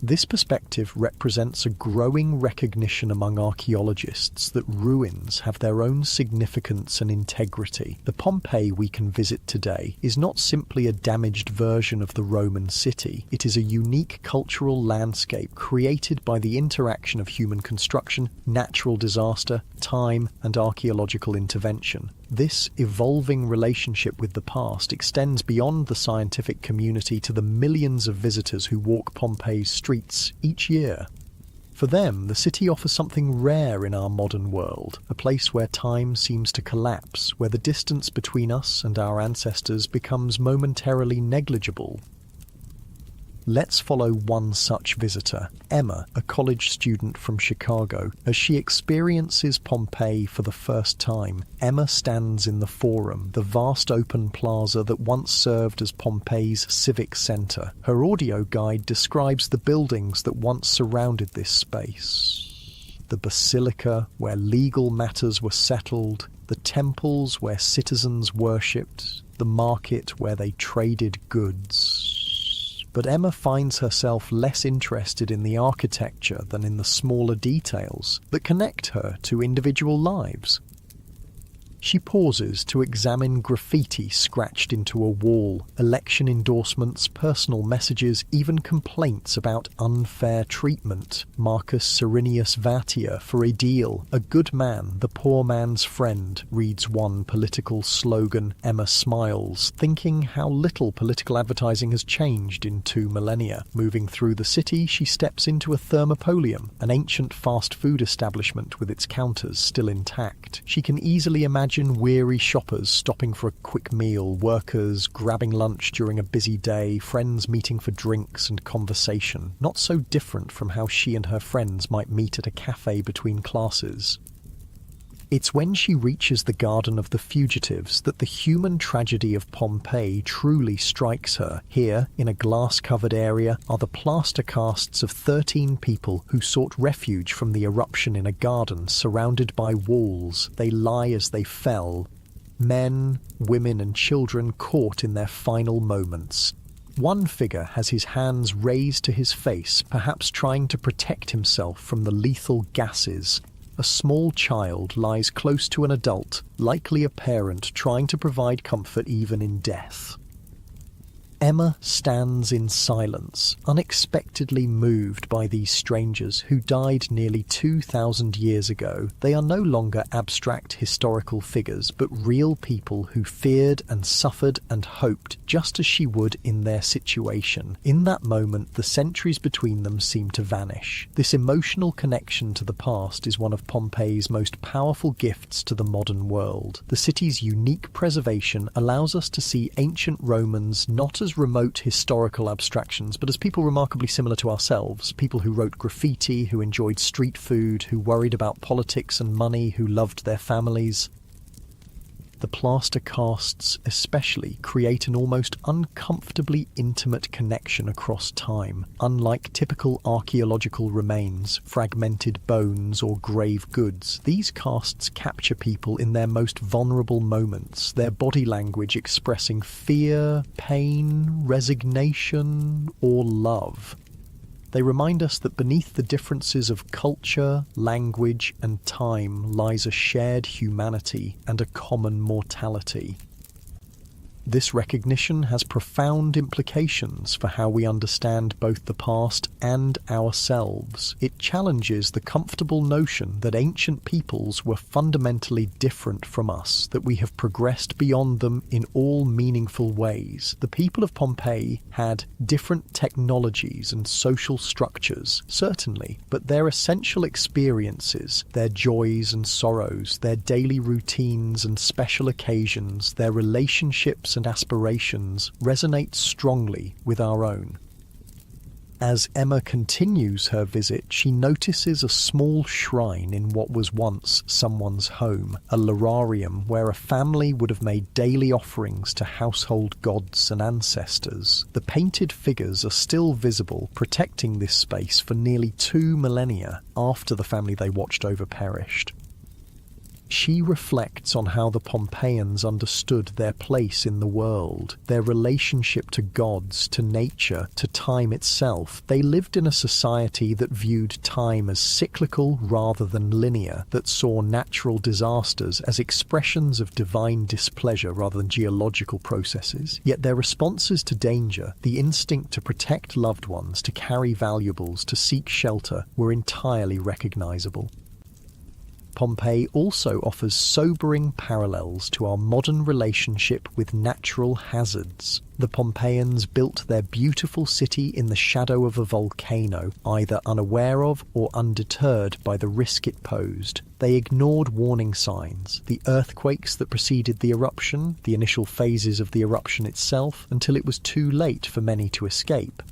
This perspective represents a growing recognition among archaeologists that ruins have their own significance and integrity. The Pompeii we can visit today is not simply a damaged version of the Roman city. It is a unique cultural landscape created by the interaction of human construction, natural disaster, time, and archaeological intervention. This evolving relationship with the past extends beyond the scientific community to the millions of visitors who walk Pompeii's streets each year. For them, the city offers something rare in our modern world, a place where time seems to collapse, where the distance between us and our ancestors becomes momentarily negligible. Let's follow one such visitor, Emma, a college student from Chicago. As she experiences Pompeii for the first time, Emma stands in the Forum, the vast open plaza that once served as Pompeii's civic centre. Her audio guide describes the buildings that once surrounded this space. The basilica, where legal matters were settled, the temples where citizens worshipped, the market where they traded goods. But Emma finds herself less interested in the architecture than in the smaller details that connect her to individual lives. She pauses to examine graffiti scratched into a wall, election endorsements, personal messages, even complaints about unfair treatment. Marcus Cyrenius Vatia for a deal. A good man, the poor man's friend, reads one political slogan. Emma smiles, thinking how little political advertising has changed in 2 millennia. Moving through the city, she steps into a thermopolium, an ancient fast food establishment with its counters still intact. She can easily imagine weary shoppers stopping for a quick meal, workers grabbing lunch during a busy day, friends meeting for drinks and conversation. Not so different from how she and her friends might meet at a cafe between classes. It's when she reaches the Garden of the Fugitives that the human tragedy of Pompeii truly strikes her. Here, in a glass-covered area, are the plaster casts of 13 people who sought refuge from the eruption in a garden surrounded by walls. They lie as they fell. Men, women and children caught in their final moments. One figure has his hands raised to his face, perhaps trying to protect himself from the lethal gases. A small child lies close to an adult, likely a parent trying to provide comfort even in death. Emma stands in silence, unexpectedly moved by these strangers who died nearly 2,000 years ago. They are no longer abstract historical figures, but real people who feared and suffered and hoped just as she would in their situation. In that moment, the centuries between them seem to vanish. This emotional connection to the past is one of Pompeii's most powerful gifts to the modern world. The city's unique preservation allows us to see ancient Romans not as remote historical abstractions, but as people remarkably similar to ourselves, people who wrote graffiti, who enjoyed street food, who worried about politics and money, who loved their families. The plaster casts especially create an almost uncomfortably intimate connection across time. Unlike typical archaeological remains, fragmented bones or grave goods, these casts capture people in their most vulnerable moments, their body language expressing fear, pain, resignation, or love. They remind us that beneath the differences of culture, language, and time lies a shared humanity and a common mortality. This recognition has profound implications for how we understand both the past and ourselves. It challenges the comfortable notion that ancient peoples were fundamentally different from us, that we have progressed beyond them in all meaningful ways. The people of Pompeii had different technologies and social structures, certainly, but their essential experiences, their joys and sorrows, their daily routines and special occasions, their relationships and aspirations resonate strongly with our own. As Emma continues her visit, she notices a small shrine in what was once someone's home, a lararium where a family would have made daily offerings to household gods and ancestors. The painted figures are still visible, protecting this space for nearly 2 millennia after the family they watched over perished. She reflects on how the Pompeians understood their place in the world, their relationship to gods, to nature, to time itself. They lived in a society that viewed time as cyclical rather than linear, that saw natural disasters as expressions of divine displeasure rather than geological processes. Yet their responses to danger, the instinct to protect loved ones, to carry valuables, to seek shelter, were entirely recognizable. Pompeii also offers sobering parallels to our modern relationship with natural hazards. The Pompeians built their beautiful city in the shadow of a volcano, either unaware of or undeterred by the risk it posed. They ignored warning signs, the earthquakes that preceded the eruption, the initial phases of the eruption itself, until it was too late for many to escape.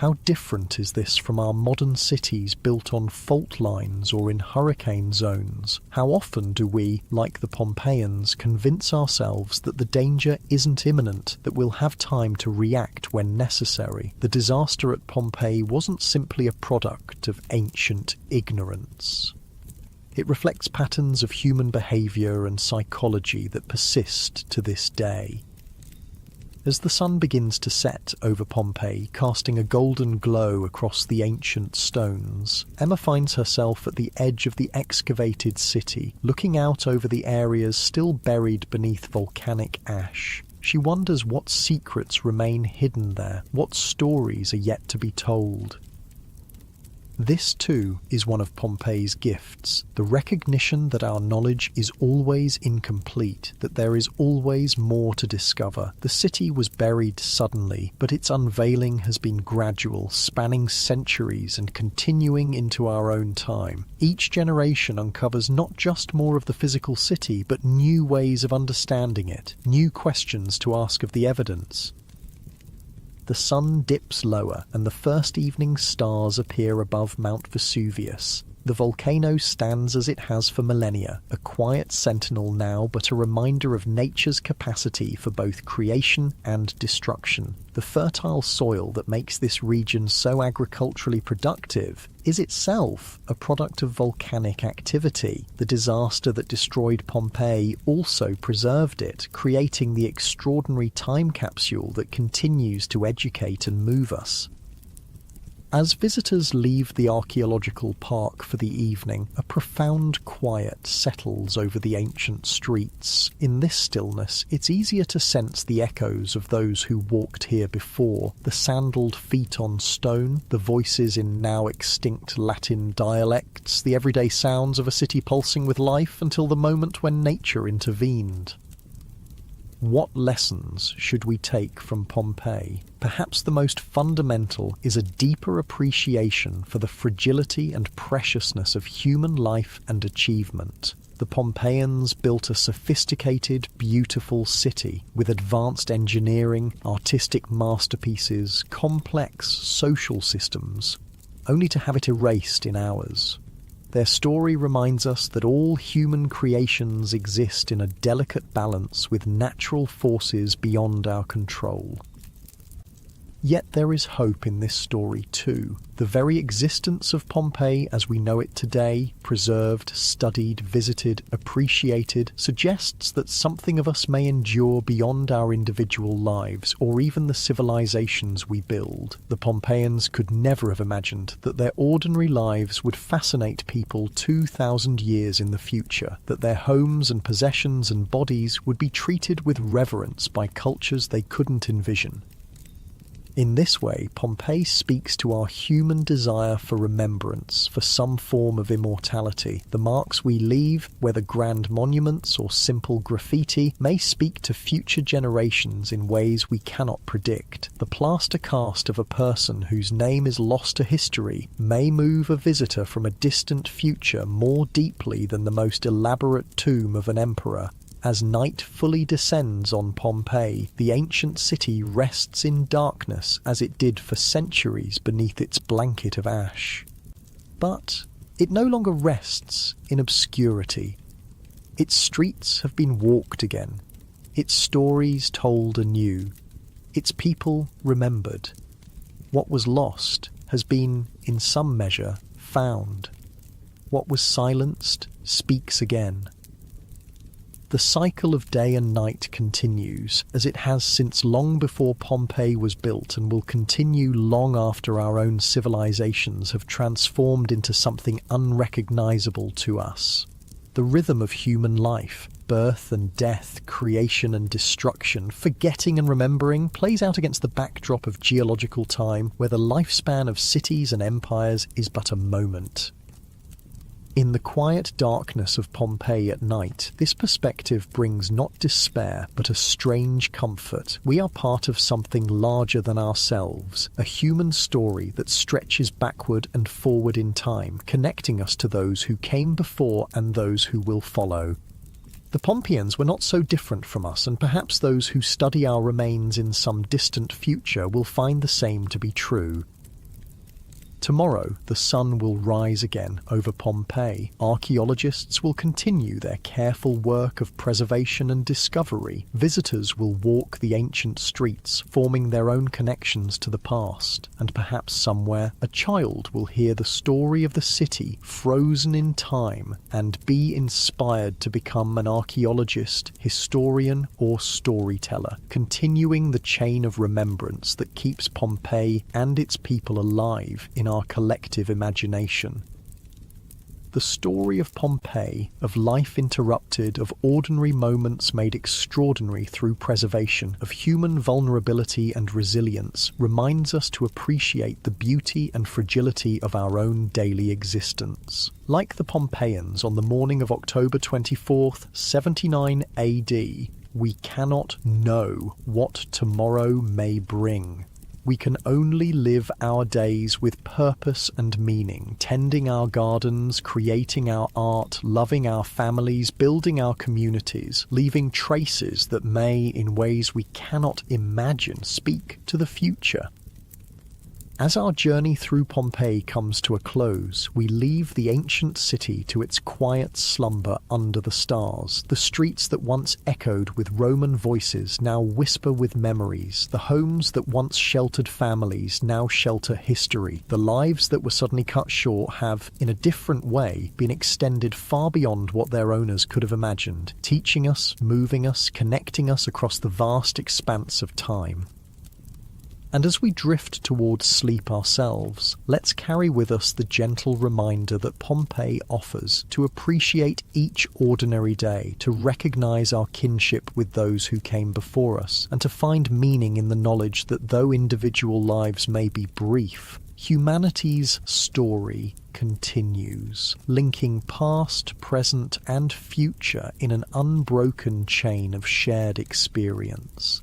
How different is this from our modern cities built on fault lines or in hurricane zones? How often do we, like the Pompeians, convince ourselves that the danger isn't imminent, that we'll have time to react when necessary? The disaster at Pompeii wasn't simply a product of ancient ignorance. It reflects patterns of human behaviour and psychology that persist to this day. As the sun begins to set over Pompeii, casting a golden glow across the ancient stones, Emma finds herself at the edge of the excavated city, looking out over the areas still buried beneath volcanic ash. She wonders what secrets remain hidden there, what stories are yet to be told. This, too, is one of Pompeii's gifts, the recognition that our knowledge is always incomplete, that there is always more to discover. The city was buried suddenly, but its unveiling has been gradual, spanning centuries and continuing into our own time. Each generation uncovers not just more of the physical city, but new ways of understanding it, new questions to ask of the evidence. The sun dips lower and the first evening stars appear above Mount Vesuvius. The volcano stands as it has for millennia, a quiet sentinel now, but a reminder of nature's capacity for both creation and destruction. The fertile soil that makes this region so agriculturally productive is itself a product of volcanic activity. The disaster that destroyed Pompeii also preserved it, creating the extraordinary time capsule that continues to educate and move us. As visitors leave the archaeological park for the evening, a profound quiet settles over the ancient streets. In this stillness, it's easier to sense the echoes of those who walked here before, the sandaled feet on stone, the voices in now extinct Latin dialects, the everyday sounds of a city pulsing with life until the moment when nature intervened. What lessons should we take from Pompeii? Perhaps the most fundamental is a deeper appreciation for the fragility and preciousness of human life and achievement. The Pompeians built a sophisticated, beautiful city with advanced engineering, artistic masterpieces, complex social systems, only to have it erased in hours. Their story reminds us that all human creations exist in a delicate balance with natural forces beyond our control. Yet there is hope in this story too. The very existence of Pompeii as we know it today, preserved, studied, visited, appreciated, suggests that something of us may endure beyond our individual lives or even the civilizations we build. The Pompeians could never have imagined that their ordinary lives would fascinate people 2,000 years in the future, that their homes and possessions and bodies would be treated with reverence by cultures they couldn't envision. In this way, Pompeii speaks to our human desire for remembrance, for some form of immortality. The marks we leave, whether grand monuments or simple graffiti, may speak to future generations in ways we cannot predict. The plaster cast of a person whose name is lost to history may move a visitor from a distant future more deeply than the most elaborate tomb of an emperor. As night fully descends on Pompeii, the ancient city rests in darkness as it did for centuries beneath its blanket of ash. But it no longer rests in obscurity. Its streets have been walked again, its stories told anew, its people remembered. What was lost has been, in some measure, found. What was silenced speaks again. The cycle of day and night continues, as it has since long before Pompeii was built and will continue long after our own civilizations have transformed into something unrecognizable to us. The rhythm of human life, birth and death, creation and destruction, forgetting and remembering, plays out against the backdrop of geological time where the lifespan of cities and empires is but a moment. In the quiet darkness of Pompeii at night, this perspective brings not despair, but a strange comfort. We are part of something larger than ourselves, a human story that stretches backward and forward in time, connecting us to those who came before and those who will follow. The Pompeians were not so different from us, and perhaps those who study our remains in some distant future will find the same to be true. Tomorrow, the sun will rise again over Pompeii. Archaeologists will continue their careful work of preservation and discovery. Visitors will walk the ancient streets, forming their own connections to the past. And perhaps somewhere, a child will hear the story of the city frozen in time and be inspired to become an archaeologist, historian, or storyteller, continuing the chain of remembrance that keeps Pompeii and its people alive in our collective imagination. The story of Pompeii, of life interrupted, of ordinary moments made extraordinary through preservation, of human vulnerability and resilience, reminds us to appreciate the beauty and fragility of our own daily existence. Like the Pompeians on the morning of October 24th, 79 AD, we cannot know what tomorrow may bring. We can only live our days with purpose and meaning, tending our gardens, creating our art, loving our families, building our communities, leaving traces that may, in ways we cannot imagine, speak to the future. As our journey through Pompeii comes to a close, we leave the ancient city to its quiet slumber under the stars. The streets that once echoed with Roman voices now whisper with memories. The homes that once sheltered families now shelter history. The lives that were suddenly cut short have, in a different way, been extended far beyond what their owners could have imagined, teaching us, moving us, connecting us across the vast expanse of time. And as we drift towards sleep ourselves, let's carry with us the gentle reminder that Pompeii offers to appreciate each ordinary day, to recognize our kinship with those who came before us, and to find meaning in the knowledge that though individual lives may be brief, humanity's story continues, linking past, present, and future in an unbroken chain of shared experience.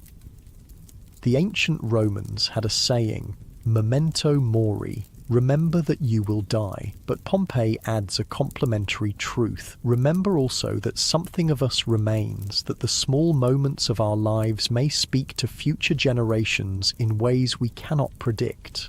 The ancient Romans had a saying, memento mori, remember that you will die. But Pompeii adds a complementary truth. Remember also that something of us remains, that the small moments of our lives may speak to future generations in ways we cannot predict.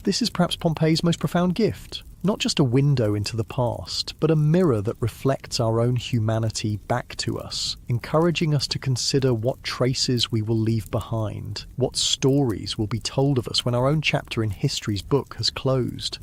This is perhaps Pompeii's most profound gift. Not just a window into the past, but a mirror that reflects our own humanity back to us, encouraging us to consider what traces we will leave behind, what stories will be told of us when our own chapter in history's book has closed.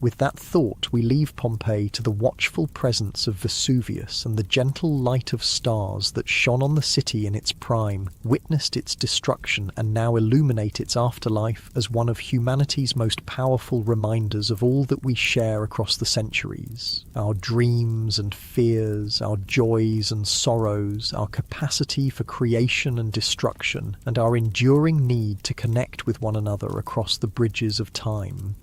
With that thought, we leave Pompeii to the watchful presence of Vesuvius and the gentle light of stars that shone on the city in its prime, witnessed its destruction, and now illuminate its afterlife as one of humanity's most powerful reminders of all that we share across the centuries. Our dreams and fears, our joys and sorrows, our capacity for creation and destruction, and our enduring need to connect with one another across the bridges of time.